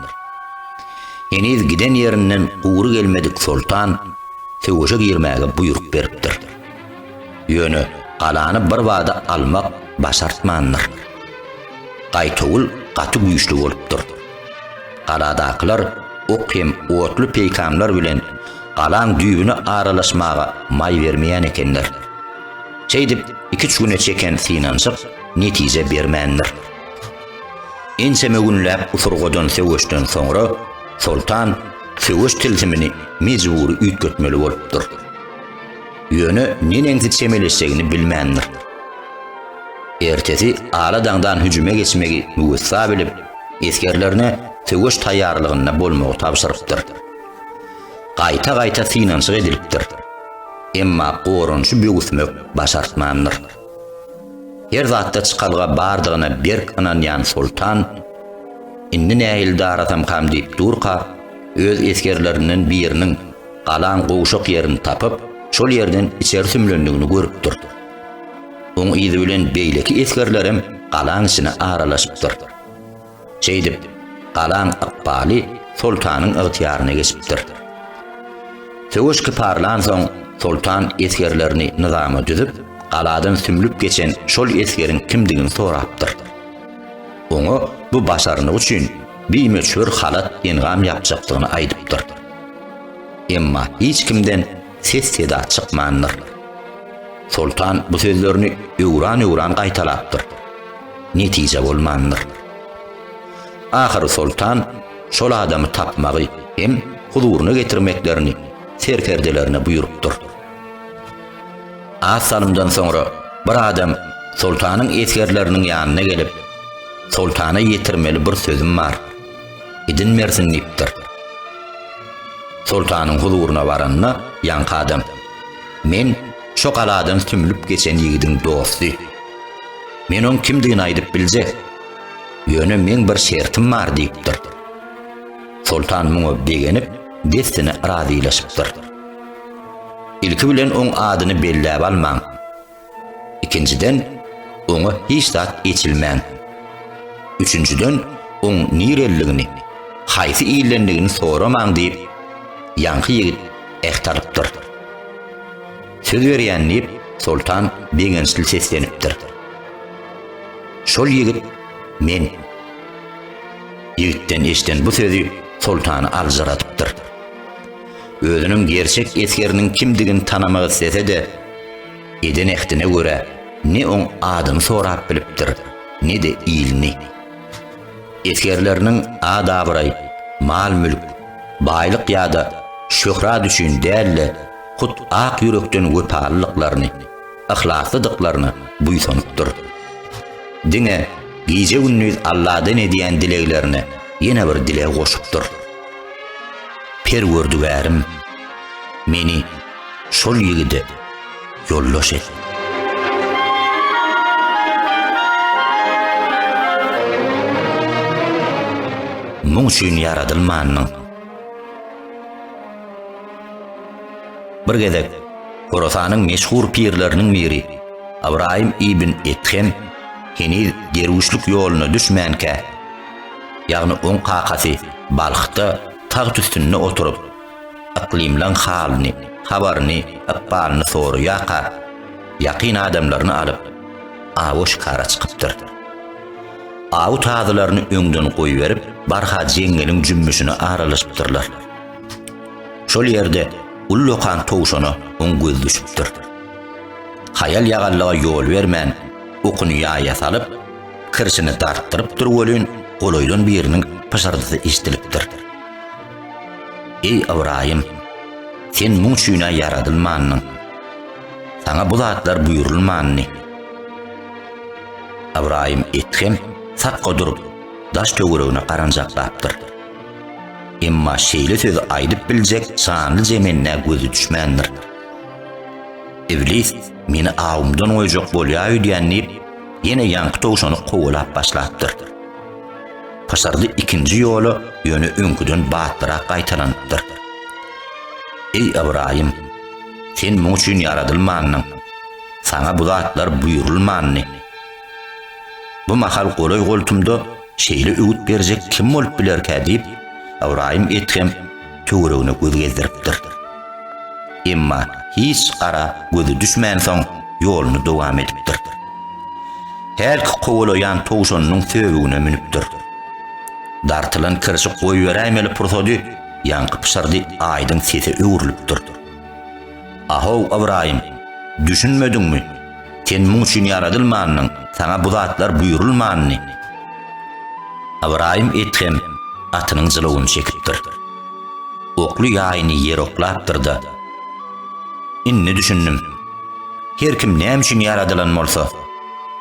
Eniz giden ýerinden uğru gelmedik sultan Söwüşe girmäge buyruk beripdir. Ýöne galany bir wada almak başartmandyr. Gaýtugul gaty güýçli bolupdyr. Galadakylar ok hem otly peýkamlar bilen galan düýbüne aralaşmaga may bermeýän ekenler. Şeýdip 2-3 güne çeken finansyk netije bermändir. Enseme günläp usurgadan Söwüşden soňra sultan Söwüş tilsimini mejburi üýtgetmeli bolupdyr. Ýöne neňti çemeleşdigini bilmändir. Ertesi aladaňdan hüjüme geçmegi müwessa bilip, eskerlerine Söwüş taýýarlygyna bolmagy tapşyrypdyr. Gaýta finansyk edilipdir. Emma gorunçy bügüsmek başartmandyr. Her zatda çykalga bardygyna berk ynanýan sultan indi nähil daratam kam diýip durka öz eskerlerinden birinin galan goşuk ýerini tapyp şol ýerden içeri sümlendigini görüpdir. Oň ýyzy bilen beýleki eskerlerim galan içine aralaşypdyr. Şeýdip galan aqbali sultanyň ygtyýaryna geçipdir. Söwüş kiparlan soň sultan eskerlerini nizama düzüp galadan sümlüp geçen şol eskerin kimdigini sorapdyr. Oňa bu başaryny üçin bir meşhur halat engam yapjakdygyny aýdypdyr. Emma hiç kimden ses seda çykmandyr. Sultan bu sözlerini öwran gaýtalapdyr. Netije bolmandyr. Ahir sultan şol adamy tapmagy hem huduryna getirmeklerini serkerdelerine buyurupdyr. Az salymdan soňra bir adam sultanyň eskerleriniň ýanyna gelip sultana ýetirmeli bir sözüm bar. Idin mersin diýipdir. Sultanyň huduryna baranyna ýanky adam: "Men şo galadan tümlüp geçen ýigidiň dosty. Men oň kimdigini aýdyp biljek. Ýöne men bir şertim bar" diýipdir. Sultan muňa begenip destine razylaşypdyr. İlki bilen oň adyny belläp almaň. Ikinciden oňa hiç zat içilmän. Üçüncüden oň nirelligini, haýsy iýlendigini soramaň diýip ýanky ýigit ähtarypdyr. Söz berýän diýip sultan begençli seslenipdir. Şol ýigit men. Ýigitden eşden bu sözü sultany aljaratypdyr. Özüniň gerçek eskeriniň kimdigini tanamagy istese de eden ehtine göre ne oň adyny sorap bilipdir, ne de ilni. Eskerleriniň adabyry, mal mülk, baýlyk ýa-da şöhrat üçin dälle hut ak ýürekden wepalyklaryny, ihlaslydyklaryny buýsanypdyr. Diňe gije gündüz Allahdan edýän dileglerini ýene bir dileg goşupdyr. Perwerdügarim, meni şol ýigide ýollaş et. Muň üçin yaradylmanyň. Bir gezek Horasanyň meşhur pirleriniň biri Abrahim ibn Ethem heniz gerwüşlük ýoluna düşmänke, ýagny oň kakasy Balxda tag üstünde oturup aklimlan halyny, habaryny, akbalyny soraýaka ýaqyn adamlaryny alyp awoş kara çykypdyr. Awu taýlaryny öňden goýberip barha jeňgeliň jümmüşini aralaşypdyrlar. Şol ýerde ullokan towşana oň göz düşüpdir. Hayal ýagallyga ýol bermän okuny ýaýa salyp kirşini dartyryp durwelin goloýdan biriniň pışardysy iştilipdir. Ey Abrahim, sen muň üçin yaradylmanyň. Sana bu zatlar buyurulmanyny. Abrahim Ethem sakga durup daş töweregine garanjaklapdyr. Emma şeýle söz aýdyp biljek sanly jemenine gözü düşmändir. Iblis meni awumdan oýjak bolýar diýenip ýene ýanky towşany gowlap başlapdyr. Haşardy ikinji ýoly ýöne öňküden batdyrak gaýtalandyr. Ey Ibrahim, sen muň üçin yaradylmanyň. Sana bu zatlar buyurulmanny. Bu mahal golay goltumda şeýle öwüt berjek kim bolup bilerkä diýip Ibrahim etkem töweregine göz gezdiripdir. Emma hiç ara gözü düşmän soň ýoluny dowam edipdir. Her kowulayan towşanyň söwüne minipdir. Dartylan kirşi goý berämeli pursady ýanky pişirdi, aýdyň sesi öwürlüpdir. Aho Ibrahim, düşünmediňmi? Sen muň üçin yaradylmanyň, sana bu zatlar buyurulmanny. Ibrahim etkem atynyň jylygyny çekipdir. Okly ýaýyny ýer oklapdyrdy. Inni düşündim. Her kim näme üçin yaradylan bolsa,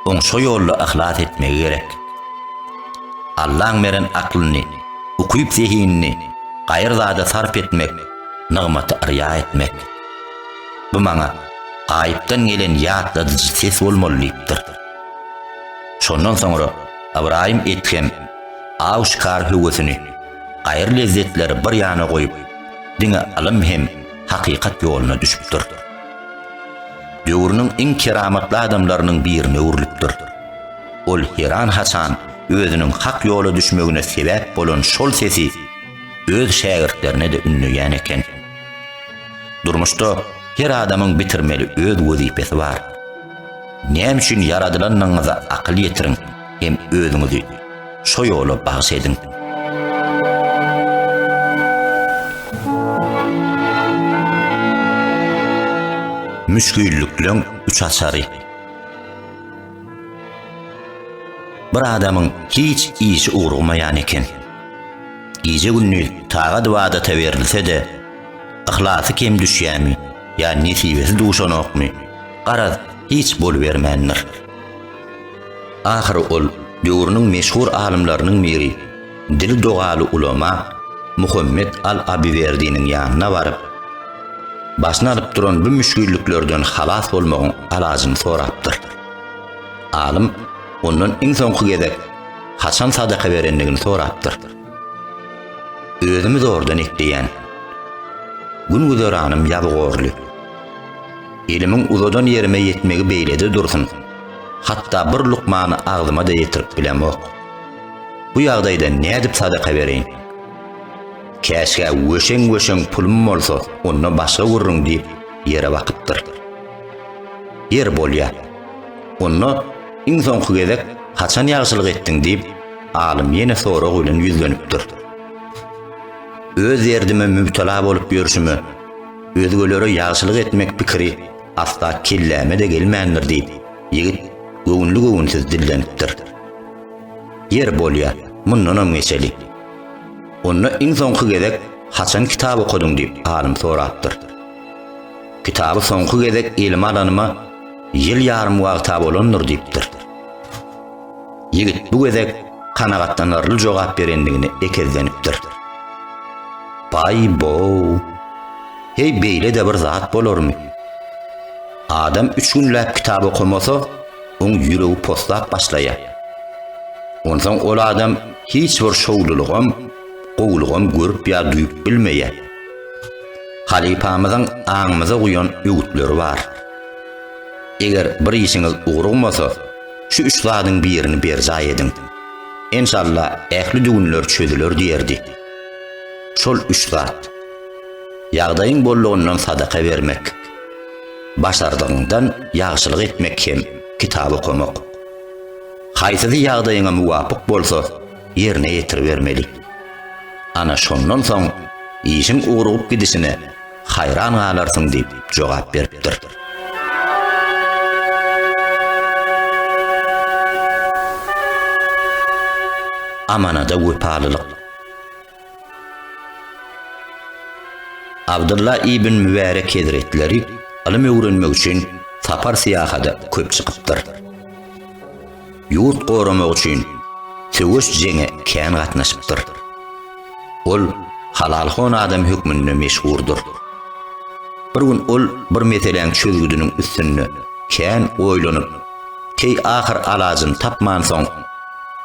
oň şo ýolda ahlat etmegi gerek. Allahyň meren aklyny, ukyp zehinini gaýryzada sarp etmek, nygmaty arya etmek. Bu maňa gaýypdan gelen ýatladyjy ses bolmalydyr. Şondan soňra Ibrahim etkem awşkar höwesini, gaýry lezzetleri bir ýana goýup, diňe alym hem hakykat ýoluna düşüpdir. Döwrüniň iň keramatly adamlarynyň birine öwrülüpdir. Ol Hiran Hasan özüniň hak ýola düşmegine sebäp bolan şol sesi öz şägirtlerine de ünleýän eken. Durmuşda her adamyň bitirmeli öz wezipesi bar. Näme üçin yaradylanyňyza akyl ýetiriň hem özüňizi şo ýola bagyş ediň. Müşküllükleň üç açary. Bir adamyň hiç işi uğramayan eken. Gece günü tağa duvada teverilse de, ihlasy kem düşýärmi, ýa nesibesi duşanokmy, garaz hiç bol bermändir. Ahir ol döwrüniň meşhur alimlarynyň biri, dil dogaly ulama Muhammed al-Abiverdi'niň ýanyna baryp, başyna alyp duran bu müşküllüklerden halas bolmagyň alasyny sorapdyr. Alim ondan iň soňky gezek haçan sadaka berenligini sorapdyr. Özümiz ordan ekleýän. Gün güzeranym ýaby gorly. Elimiň uzadan ýerime ýetmegi beýlede dursun. Hatda bir lukmany agzyma da ýetirip bilemok. Bu ýagdaýda nädip sadaka bereýin? Käşke wöşeň pulum bolsa, onu başga gurrun diýip ýere bakypdyr. Yer bolýa. Onu iň soňky gezek haçan ýagşylyk etdiň diýip alim ýene sorag bilen ýüzlenipdir. Öz ýerdime mübtela bolup ýörüşimi, özgölere ýagşylyk etmek pikiri asla kelläme de gelmändir diýip ýigit göwnli-göwnsiz dillenipdir. Yer bolýa, mundan geçeli. Onu iň soňky gezek haçan kitap okudyň diýip alim sorapdyr. Kitaby soňky gezek ilmi alanyma ýyl ýarym wagt bolandyr diýipdir. Ýigit bu gezek kanagatlanarly jogap berendigini ekezlenipdir. Bay bo, hey beýle de bir zat bolarmy? Adam 3 günläp kitap okumasa, oň ýüregi postlap başlaýar. Ondan ol adam hiç bir şowlulygam, gowlugam görüp ýa duýup bilmeýär. Halipamyzyň aňymyza goýan öwütleri bar. Eger bir işiňiz ugrulmasa, şu üç zadyň birini berjay ediň. İnşallah ähli düňler çödüler diýerdi. Şol üç zat. Ýagdaýyň bollugyndan sadaka bermek, başardygyňdan ýagşylyk etmek hem kitap okumak. Haýsy ýagdaýyňa muwapyk bolsa, ýerine ýetirip bermeli. Ana şondan soň işiň uğrup gidişine hayran galarsyň diýip jogap beripdir. Amanada wepalylyk. Abdullah ibn Mübarek Hazretleri ilim öwrenmek üçin sapar syýahada köp çykypdyr. Ýurt goramak üçin söwüş jeňe kän gatnaşypdyr. Ol halalhon adam hükmünde meşhurdur. Bir gün ol bir meseleň çözgüdüniň üstünde kän oýlanyp, key ahir alajyn tapman soň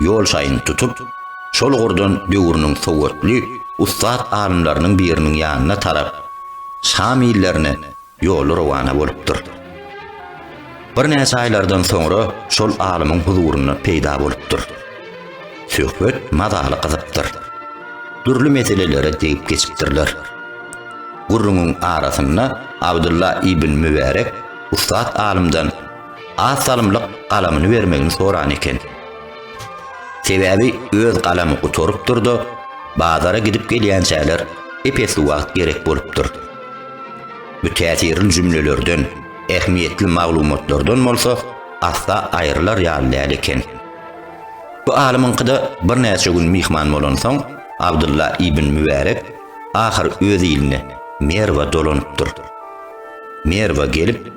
ýol şaýyn tutup şol gurdan döwrüniň sowgatly ustad alimlarynyň biriniň ýanyna tarap Şam ýyllarına ýoly rowana bolupdyr. Bir näçe aýlardan soňra şol alymyň huzuryna peýda bolupdyr. Söhbet mazaly gyzypdyr. Türli meselelere deyip geçipdirler. Gurrunun arasynda Abdullah ibn Mübarek ustad alimdan asalymlyk galamyny bermegini soran eken. Sebebi öz galamy gutorup durdy, bazara gidip gelýänçäler epesli wagt gerek bolupdyr. Bu täsirli jümlelerden, ähmiýetli maglumatlardan bolsa asla aýrylar ýaly eken. Bu alymyňkyda bir näçe gün mihman bolan soň Abdullah ibn Mübarek ahir öz ýylyny Merwa dolanypdyr. Merwa gelip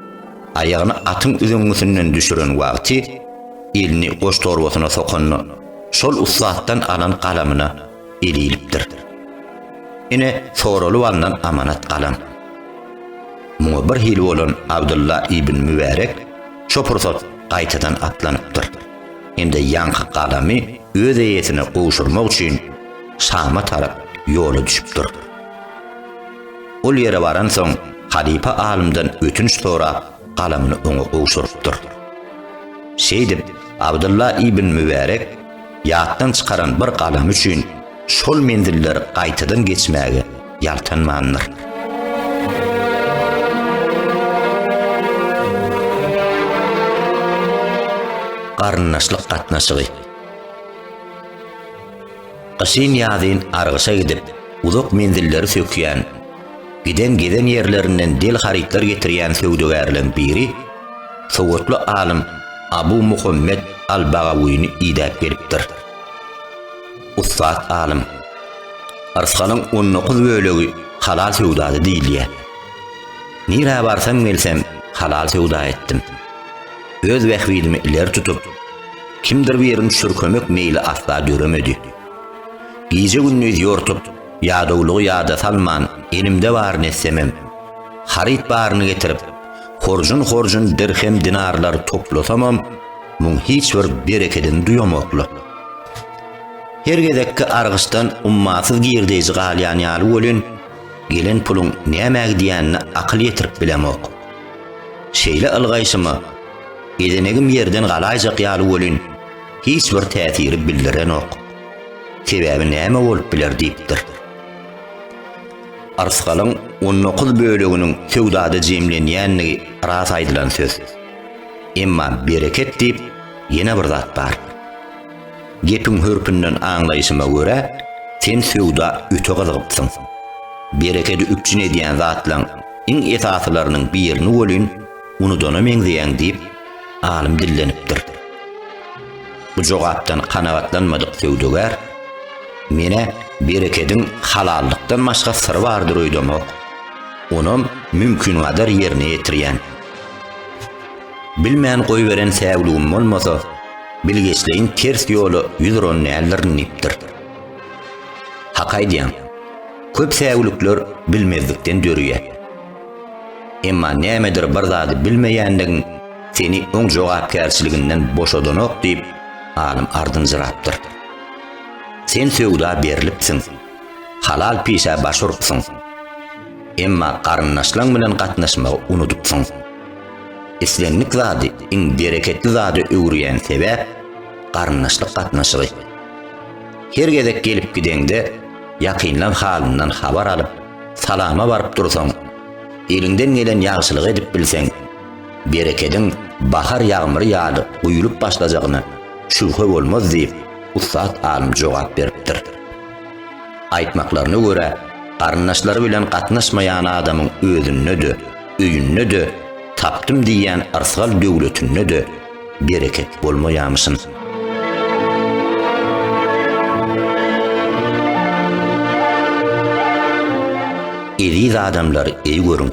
ayagyny atyň üzüňünden düşüren wagty elini goş torbasyna sokanyny şol ustaddan alan galamyna elilipdir. Ine soraly bolnan amanat galam. Muňa bir hili bolan Abdullah ibn Mübarek şo pursat gaýtadan atlanypdyr. Indi ýanky galamy öz eýetine gowşurmak üçin Şama tarap ýola düşüpdir. Ol ýere baran soň halipa alimden ötünç sorap galamyny oňa gowşurupdyr. Şeýdip Abdullah ibn Mübarek ýatdan çykaran bir galam üçin şol mendiller gaýtadan geçmäge ýaltanmandyr. Garnaşlyk gatnaşygy. Qysyn ýazyn argyşa gidip uzak mendilleri sökýän, giden ýerlerinden del haritlar getirýän söwdegärlerden biri Sowgatly alim Abu Muhammed al-Bagawiýny ýa-da beripdir. Ustad alim Arsganyň 19 bölegi halal söwdady diýilýär. Nira barsaň gelsem halal söwda etdim. Öz wagtymyny ileri tutup kimdir birini çürkömek meýli asla döremedi. Gece gündüz yortup ýa-dawlygy ýa-da salman elimde bar nessemem. Harit barını getirip horjun dirhem dinarlar toplasamam muň hiç bir berekeden duýamakly. Her gezekki argyşdan ummasyz girdeji galýan ýaly bolan gelen puluň näme diýänini akyl ýetirip bilemek. Şeýle algaýşymy edenegim yerden galaýjak ýaly bolan hiç bir täsiri bildirenok. Sebebi näme bolup biler diýipdir. Arsgalyň 19 böleginiň söwdada jemlenýänligi ras aýdylan söz. Emma bereket diýip ýene bir zat bar. Gepiň hörpünden aňlaýyşyma görä, sen söwda öte gyzygypsyň. Bereketi üçin edýän zatlaň iň esaslarynyň birini bolyn, unudan meňzeýän diýip alim dillenipdir. Bu jogapdan kanagatlanmadyk söwdegär mene bereketiň halallykdan başga syr bardyr öýdemek. Onuň mümkin gadar ýerine ýetirýän. Bilmän goýberen säwligim bolmasa, bilgeçliğin ters ýoly ýüzüron nälerini nipdir. Hakaýdýan, köp säwlikler bilmezlikden dörýär. Emma nämedir bir zady bilmeýändigiň seni oň jogapkärçiliginden boşadanok diýip alim ardynjyrapdyr. Sen söwda berilipsiň, halal pişe başurypsyň. Emma garynnaşlaň bilen gatnaşmagy unutupsyň. Islenlik zady, iň bereketli zady öwrüýän sebäp garynnaşlyk gatnaşygy. Her gezek gelip gidende ýakynlan halyndan habar alyp salama baryp dursaň, elinden gelen ýagşylyk edip bilseň, bereketiň bahar ýagmyry ýaly uýulup başlajagyna şübhe bolmaz diýip ustad alim jogap beripdir. Aýtmaklaryna görä, garynnaşlary bilen gatnaşmaýan adamyň özüne-de, öýüne-de, tapdym diýen arsgal döwletine-de bereket bolmaýamyşyn. Eriz adamlar eý görüň.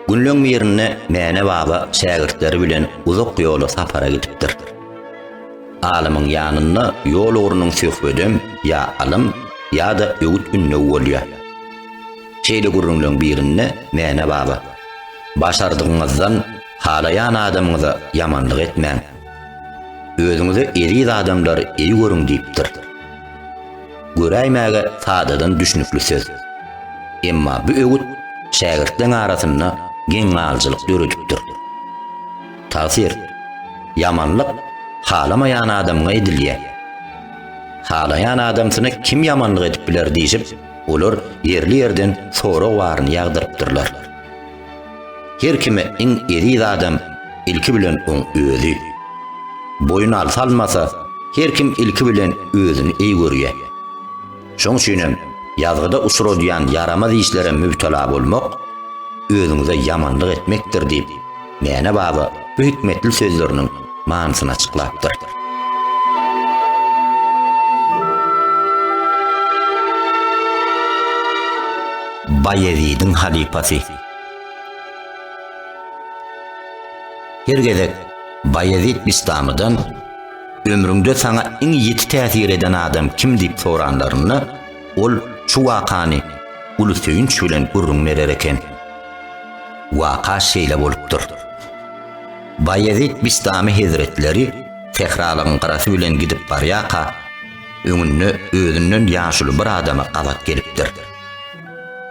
Günlüň ýerine mäne baba şägirtleri bilen uzak ýola sapara gidipdir. Alymyň ýanynda ýol urunyň söhbedem ýa alym ýa-da öwüt ünne bolýar. Şeýle gurrunlaryň birinde mäne baba başardygyňyzdan halaýan adamyňyza ýamanlyk etmäň. özüňize eriz adamlar eý görüň diýipdir. Göräýmäge sadadan düşnükli söz. Emma bu öwüt şägirtleň arasynda geň alçylyk döredipdir. Tasir, yamanlyk halamayan adamga edilýär. Halayan adamsyna kim yamanlyk edip biler diýip, olar yerli yerden sorak waryny ýagdyrypdyrlar. Her kime iň eriz adam ilki bilen oň özü. Boyun alsalmasa, her kim ilki bilen özüni eý görýär. Şoň üçin ýazgyda uçuradiýan yaramaz işlere müptela bolmak, özüňize yamanlyk etmekdir diýip, Mäne baba bu hikmetli sözleriniň manysyny açyklapdyr. Bayezid'in halifasi. Her gezek Bayezid Bistamydan ömrüňde sana iň ýeti täsir eden adam kim diýip soranlaryny ol şu wakany uly söýünç bilen görüňler eken. Waka şeýle bolupdyr. Bayezid Bistami Hazretleri Tehralyň garasy bilen gidip barýaka, öňünde özünden ýaşuly bir adama galat gelipdir.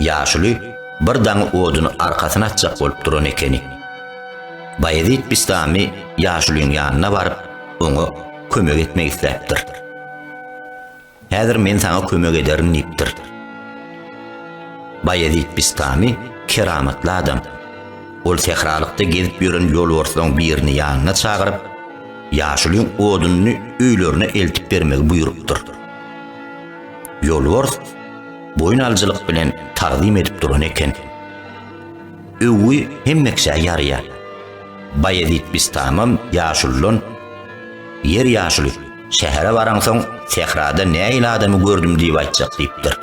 Ýaşuly bir daňy oduny arkasyna atjak bolup duran ekeni. Bayezid Bistami ýaşulyň ýanyna baryp, oňa kömek etmek isläpdir. Häzir men sana kömek ederim diýipdir. Bayezid Bistami keramatly adam. Ol sehralykda gezip ýören ýolbarsyň birini ýanyna çagyryp, ýaşulyň oduny öýlerine eltip bermek buýrupdyr. Ýolbars boyun alçylyk bilen taqdim edip duran eken. Öwü hemmekşä ýarýar. Bayezid Bistamam ýaşulyň yer ýaşuly şähere baraňsoň sehrada näýil adamy gördüm diýip aýtjak diýipdir.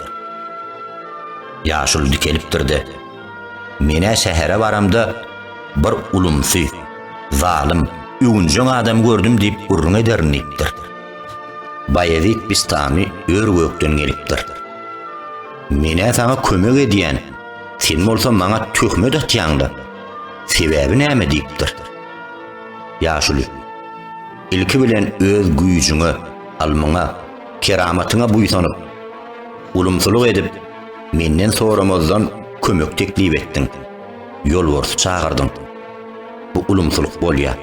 Ýaşuly dikelipdirdi. Mene şähere baramda bir ulumsy, zalim, üňjüň adam gördüm diýip gurrun ederin diýipdir. Bayezid Bistami örgökden gelipdir. Mene sana kömek edýän, sen bolsa maňa töhmet atýaňda. Sebäbi näme diýipdir. Ýaşuly, ilki bilen öz güýjüňe, almaňa, keramatyňa buýsanyp, ulumsuluk edip, menden soramazdan kömek teklip etdiň. Ýolbarsy çagyrdyň. Bu ulumsuluk bolýar.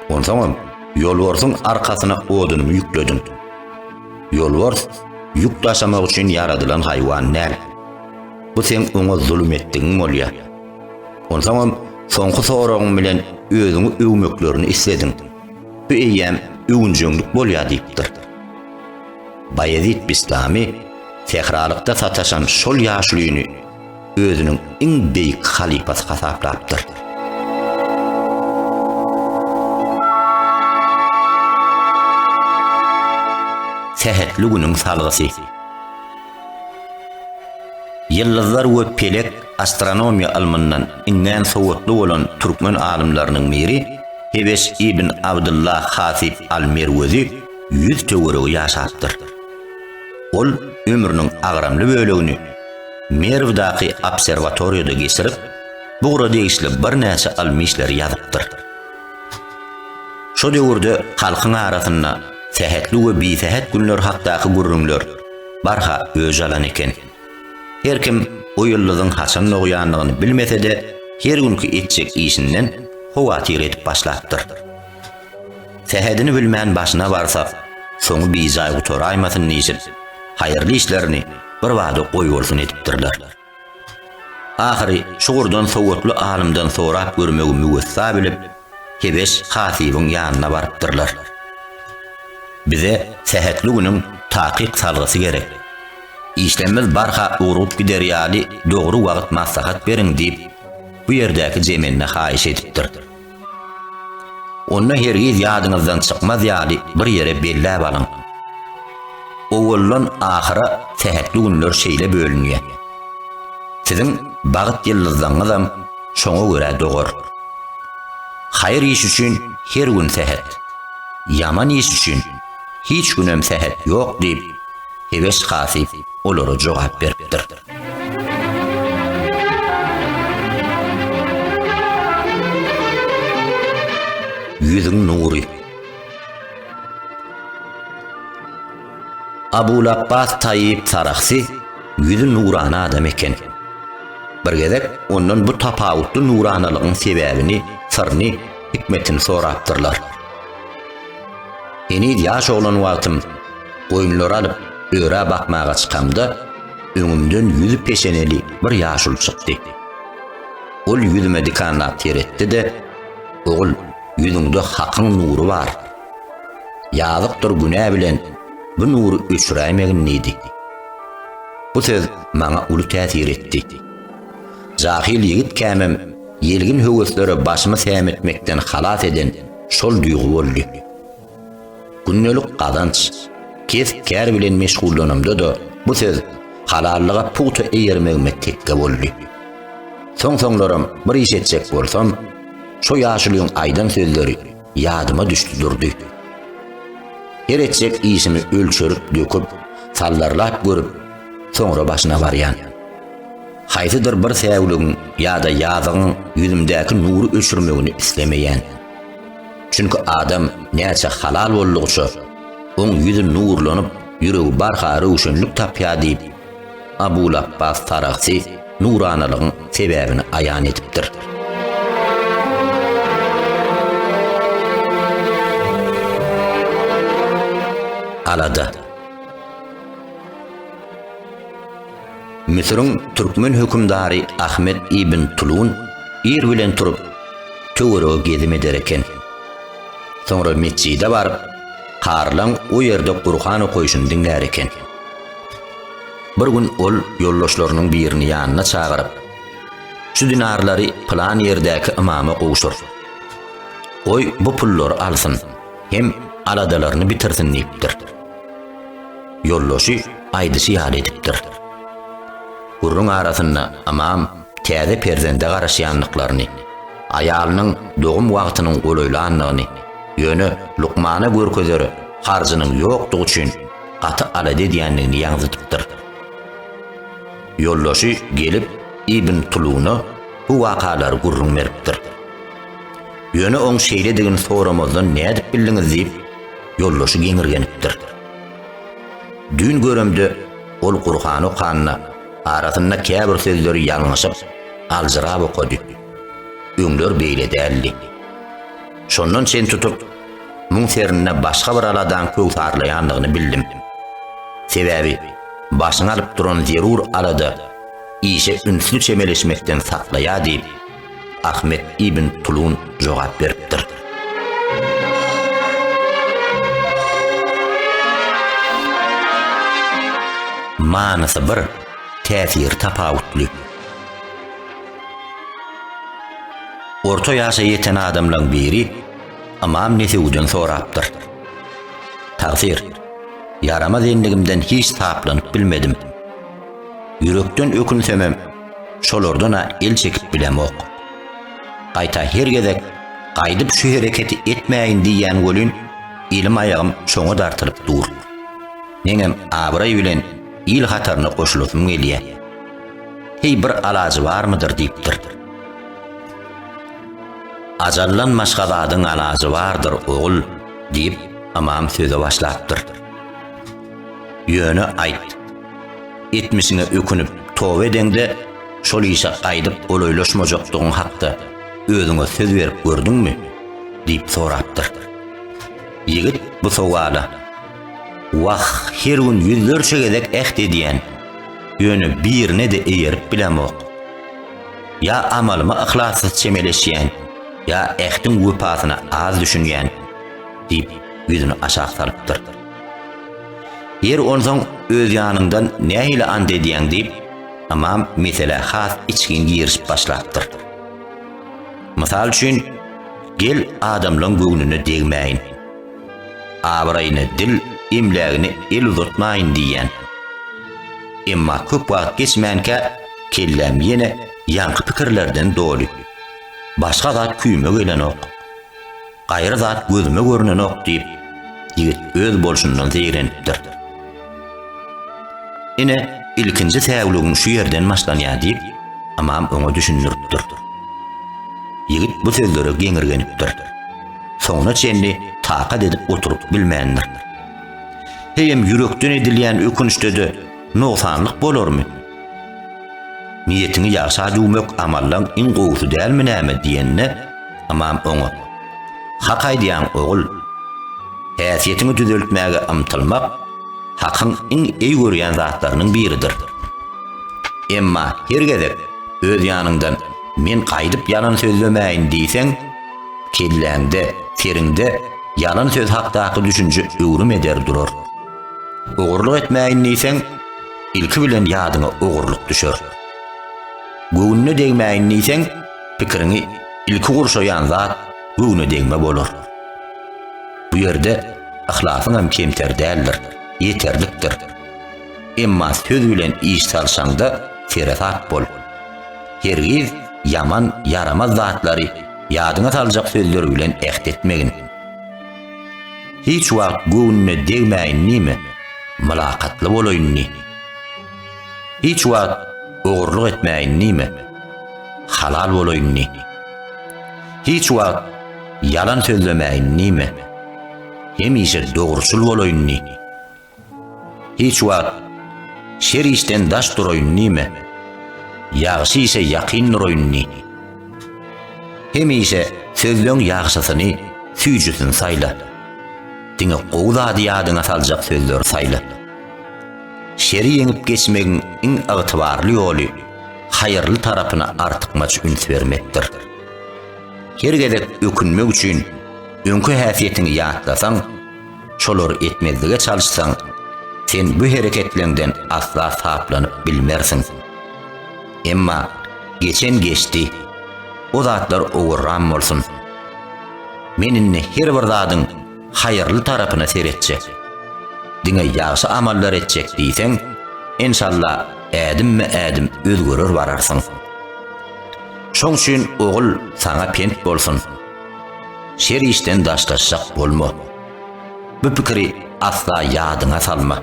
Onsoň ýolbarsyň arkasyna oduny ýükledin. Ýolbars yük taşamak üçin yaradylan haýwan näl. Bu sen oňa zulüm etdiň bolýar. Onsoň soňky soragyň bilen özüňi öwmeklerini isledin. Bu eýem öwünjüňlik bolýar diýipdir. Bayezid Bistami sehralykda sataşan şol ýaşulyny özüniň iň beýik halifasy hasaplapdyr. Sehetli günüň salgysy. Yıllar we pelek astronomiýa almyndan iňňen sowatly bolan türkmen alimläriniň biri Hebeş ibn Abdullah Hasib al-Merwezi 100 töweregi ýaşapdyr. Ol ömrüniň agramly bölegini Merwdaky observatoriýada geçirip, bugra degişli bir näçe almy işler ýazypdyr. Şo döwürde halkyň arasynda sehetli we bisehet günler hakdaky gurrunlar barha öjalan eken. Her kim o ýyldyzyň haçan ogýanlygyny bilmese-de, her günkü etjek işinden howatyr edip başlapdyr. Sehedini bilmän başyna barsa, soňy bijaý gutaraýmasyn diýip, haýyrly işlerini bir wagda goýbolsun edipdirler. Ahiri şuğurdan sowatly alimden sorap görmegi müwessa bilip, Hebeş Hasibiň ýanyna barypdyrlar. Bize sehetli günüň taqiq salgysy gerek. İşlemimiz barha urup gider ýaly dogry wagt maslahat beriň diýip, bu ýerdäki jemenine haýyş edipdir. Onda hergiz ýadyňyzdan çykmaz ýaly bir ýere belläp alyň. Owuldan ahyra sehetli günler şeýle bölünýär. Siziň bagyt ýyldyzyňyzam şoňa görä dogur. Haýyr iş üçin her gün sehet, yaman iş üçin hiç günem sehet ýok diýip Hebeş Hasib olara jogap beripdir. Yüzüň nury. Abul Abbas Tayyip Saraxsi yüzü nurana adam eken. Bir gezek ondan bu tapawutlu nuranalığın sebäbini, sırrını, hikmetini sorapdyrlar. Eni ýaş olan wagtym goýunlar alyp öýre bakmaga çykamda öňümden yüzü peşeneli bir ýaşul çykdy. Ol yüzüme dikanlap teretdi-de, "Ogul, yüzüňde hakyň nury bar. Ýazykdyr günä bilen bu nury öçüräýmegin neydi?" Bu söz maňa uly täsir etdi. Jahil ýigit kämem ýelgin höwesleri başymy sämetmekden halat eden şol duýgu boldy. Günnelik gazanç, kesip kär bilen meşgullanymda da bu söz halallyga puta eýermegime tekke boldy. Soň-soňlarym bir iş etjek bolsam, şo ýaşylyň aýdan sözleri ýadyma düşdi durdy. Her etjek işimi ölçürüp döküp, sallarlap görüp, soňra başyna barýan. Haýsydyr bir säwligiň ýa-da ýazygyň ýüzümdäki nury öçürmegini islemeýän. Çünki adam näçe halal boldugça, oň ýüzi nurlanyp, ýüregi barhary uşunlyk tapýar diýip, Abul Abbas Saraxsi nuranalygyň sebäbini aýan etipdir. Alada Misr'ın Türkmen hükümdari Ahmet ibn Tulun ir bilen turup töwerege gezim ederken. Soňra mesjide baryp karlan o ýerde Qur'an okuýşyny dinlär eken. Bir gün ol ýoldaşlarynyň birini ýanyna çagyryp, "Şu dinarlary plan ýerdäki imama gowşur. Oy bu pullary alsyn, hem aladalaryny bitirsin" diýipdir. Ýoldaşy aýdysy ýaly edipdir. Gurrun arasynda imam täze perzende garaşýanlyklaryny, aýalynyň dogum wagtynyň golaýlanlygyny, ýöne Lukmana görkezeri harjynyň ýokdugy üçin gaty alady diýenligini ýaňzytypdyr. Ýoldaşy gelip Ibn Tuluna bu wakalary gurrun beripdir. Ýöne oň şeýledigini soramazdan nädip bildiňiz diýip ýoldaşy geňirgenipdir. Dün göremde ol Qur'an okanyna arasynda käbir sözleri ýalňyşyp aljyrap okudy. Öňler beýle däldi. Şondan sen tutup muň sernine başga bir aladan köwtarlaýanlygyny bildim. Sebäbi başyny alyp duran zerur alada işe ünsü çemeleşmekden saklaýar diýip Ahmet ibn Tulun jogap beripdir. Manasy bir, täsir tapawutly. Orta ýaşa ýeten adamlaryň biri Imam Nesewi'den sorapdyr. "Tagsir, yaramaz endigimden hiç taplanyp bilmedim. Yürekden ökünsemem, şolardan el çekip bilemok. Gaýta her gezek gaýdyp şu hereketi etmäýin diýen golün ilim aýagym şoňa dartylyp dur. Neňem abray bilen il hataryna goşulupym gelýär. Hey bir alajy barmydyr?" diýipdir. "Ajallanmaşga zadyň alajy bardyr ogul" diýip imam söze başlapdyr. "Ýöne aýt. Etmişine ökünüp towe edende şol işe gaýdyp olaýlaşmajakdygyň hakda özüňe söz berip gördüňmi?" diýip sorapdyr. Ýigit bu sowala "Wah, her gün ýüzlerçe gezek ähde diýen, ýöne birine de eýerip bilemok. Ya amalyma ihlassyz çemeleşýän, ya ähdiň wepasyna az düşünýän" diýip ýüzüni aşağı salypdyr. "Yer onsoň öz ýanyňdan nähili and edýän" diýip imam mesele has içgin girişip başlapdyr. Mysal üçin, "Gel adamlaryň göwnüne degmäýin. Abraýyny dil, imlägini el uzatmaýyn" diýen. Emma köp wagt geçmänkä kellem ýene ýanky pikirlerden doly. Başga zat küýme gelenok, gaýry zat gözüme görünenok diýip ýigit öz bolşundan zeýrenipdir. Ine ilkinji säwligim şu ýerden başlanýar diýip imam oňa düşündiripdir. Ýigit bu sözlere geňirgenipdir. Soňra çenli takat edip oturup bilmändir. Heyem yürekden edilýän ökünçde de noksanlyk bolarmy? Niyetini ýaşa döwmek amallaň iň gowsy dälmi näme diýenne amam oňa. Hak aýdýan ogul, häsiýetini düzeltmäge ymtylmak hakyň iň eý görýän zatlarynyň biridir. Emma hergedek öz ýanyňdan men gaýdyp yalan sözlemäýin diýseň, kelläňde, seriňde yalan söz hakdaky düşünje öwrüm eder durar. Ogurluk etmäýin diýseň, ilki bilen ýadyňa ogurluk düşer. Göwnüne degmäýin diýseň, pikirini ilki gurşaýan zat göwnüne degme bolar. Bu ýerde ahlasyň hem kemter däldir, ýeterlikdir. Emma söz bilen iş salşaňda serasat bol. Hergiz yaman yaramaz zatlary ýadyňa saljak sözler bilen ähtetmegin. Hiç wagt göwnüne degmäýin nime? Mülakatly bolaýynny. Hiç wagt ogurluk etmäýin nime? Halal bolaýynny. Hiç wagt yalan sözlemäýin nime? Hemişe dogruçul bolaýynny. Hiç wagt şer işten daş duraýyn nime? Ýagşy ise ýakyn duraýynny. Hemişe sözleň ýagşysyny, süýjüsün saýla. Diňe gowzady ýadyňa saljak sözler saýla. Şeri ýeňip geçmegiň iň ygtybarly ýoly haýyrly tarapyna artykmaç üns bermekdir. Hergedek ökünmek üçin öňkü häsiýetini ýatlasaň, şolar etmezlige çalışsaň, sen bu hereketlerinden asla saplanyp bilmersiň. Emma geçen geçdi, o zatlar ogurran bolsun. Meninni her bir zadyň haýyrly tarapyna seretçe. Diňe ýaşy amallar etjek diýseň, inşallah ädim özgörer bararsyň. Şoň üçin ogul saňa pent bolsun. Şer işden daşlaşak bolma. Bu pikiri asla ýadyňa salma.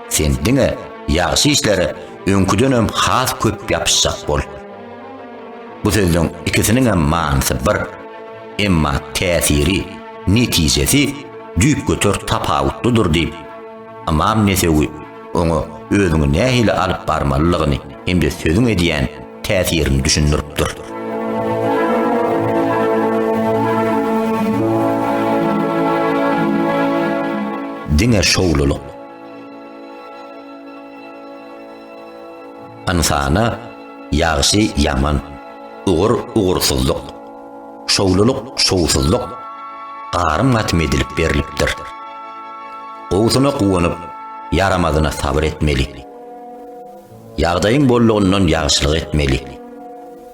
Sen diňe ýaşy işleri öňküdenem has köp ýapyşjak bol. Bu sözüň ikisiniň hem manysy bir, emma täsiri, netijesi düýp götür tapawutlydyr diýip amam nesewi oňa özüňi nähili alyp barmalylygyny hemde sözüň edýän täsirini düşündiripdir. Diňe şowluluk. Ansana ýagşy ýaman, ugursuzluk, şowluluk, şowsuzluk garym gatym edilip berilipdir. Gowsuny gowanyp, yaramazyna sabr etmeli. Ýagdaýyň bollugyndan ýagşylyk etmeli.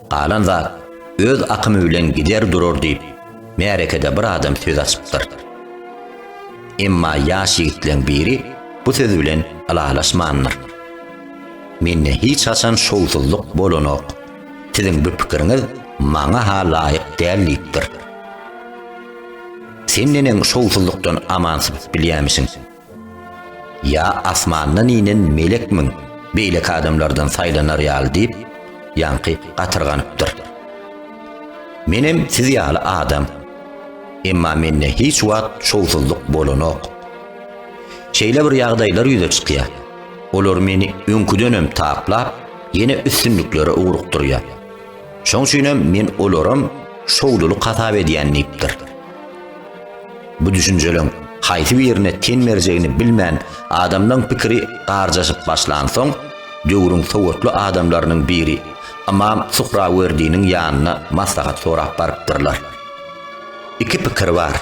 Galan zat öz akymy bilen gider durar diýip märekede bir adam söz açypdyr. Emma ýaş ýigitleň biri bu söz bilen alalaşmandyr. Menne hiç haçan şowsuzluk bolanok. Siziň bu pikiriňiz maňa ha laýyk dällikdir. Sen nenen şowsuzlukdan amansyz bilýärmisin? Ya asmandan inen melekmiň, beýlek adamlardan saýlanar ýaly diýip ýanky gatyrganypdyr. Menem siz ýaly adam, emma menne hiç wagt şowsuzluk bolanok. Şeýle bir ýagdaýlar ýüze çykýar. Olar meni öňküdenem taplap, ýene üstünliklere ugrukdurýar. Şoň üçin men olaram şowluluk hasap edýänlikdir. Bu düşünjeleň haýsy bir ýerine tenmerjegini bilmän adamlaryň pikiri garjaşyp başlansoň, döwrüň sowatly adamlarynyň biri amam Suhrawerdiýiniň ýanyna maslahat sorap barypdyrlar. İki pikir var.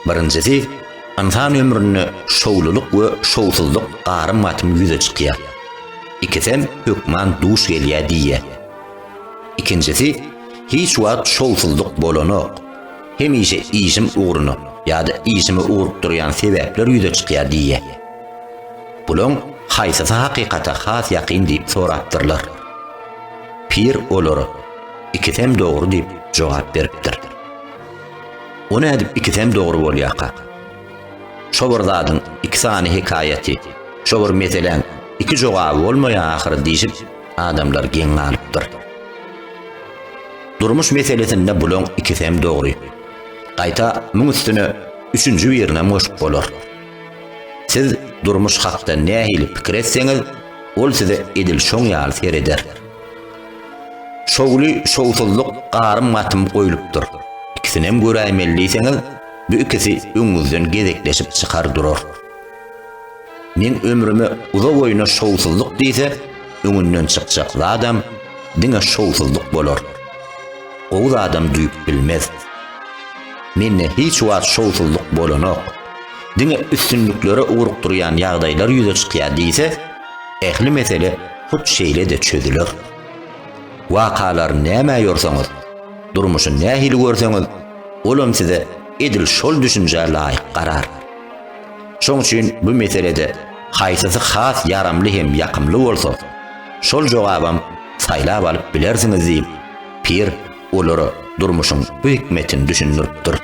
Birinjisi, insan ömrüni şowluluk we şowsuzluk garym gatym ýüze çykýar. İkisem hökman duş gelýär diýär. İkincisi, hiç wagt şowsuzluk bolanok. Hemişe işim uğruna ýa-da işimi uğrup durýan sebäpler ýüze çykýar diýär. Bulan haýsysy hakykata has ýakyn diýip sorapdyrlar. Pir olary ikisem dogry diýip jogap beripdir. Onu edip ikisem dogry bolýaka. Şo bir zadyň iki sany hikaýaty, şo bir meselen iki jogaby bolmaýan ahyry diýip adamlar geň alypdyr. Durmuş meselesinde bulan ikisem dogry. Gaýta müň üstüne üçünji birine moşup bolar. Siz durmuş hakda nähili pikir etseňiz, ol size edil şoň ýaly sereder. Şowly şowsuzluk garym matym goýulypdyr. İkisinem göräýmelliseňiz, bu ikisi öňüňizden gezekleşip çykar durar. Men ömrüme uza boýuna şowsuzluk diýse, öňünden çykjak adam diňe şowsuzluk bolar. O adam duýup bilmez. Menne hiç wagt şowsuzluk bolanok. Diňe üstünlüklere ugrukdurýan ýagdaýlar ýüze çykýar diýse, ähli mesele hut şeýle de çözüler. Wakalar näme ýorsaňyz, durmuşy nähili görseňiz, olam size edil şol düşünje laýyk garar. Şoň üçin bu meselede haýsysy has yaramly hem ýakymly bolsa, şol jogabam saýlap alyp bilersiňiz diýip, pir olary durmuşyň bu hikmetini düşünüripdir.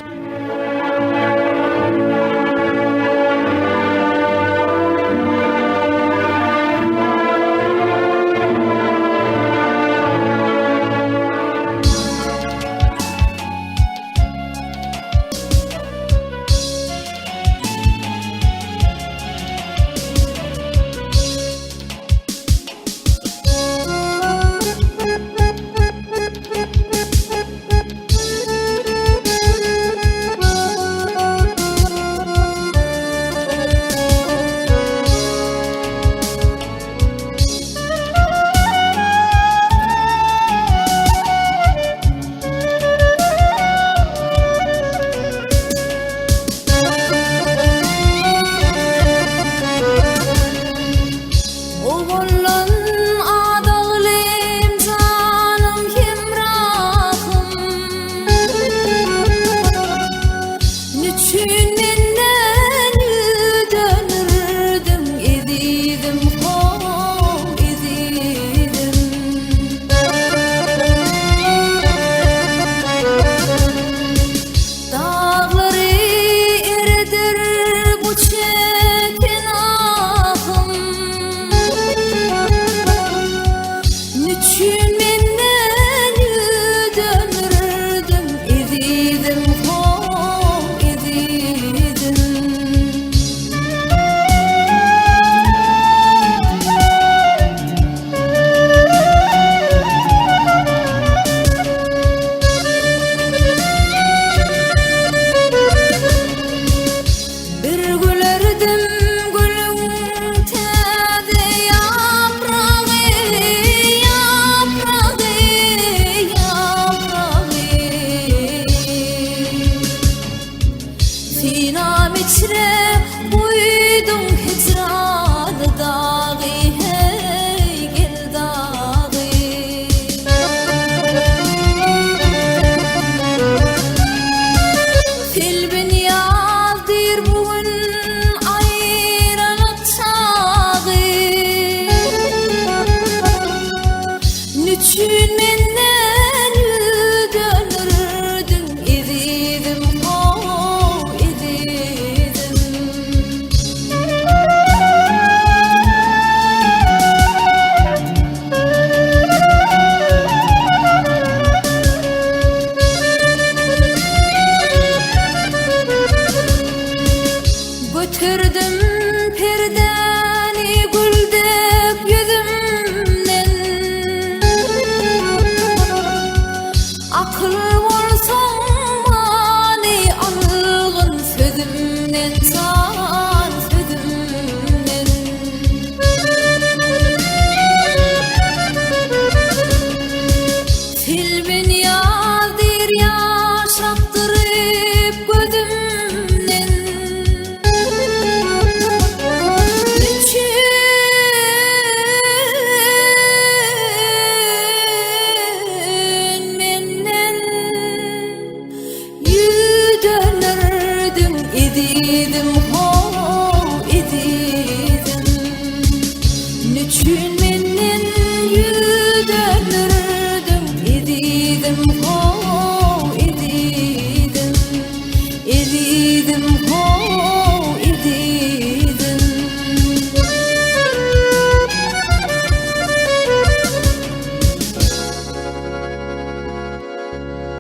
Hilbin yadir yaşaptır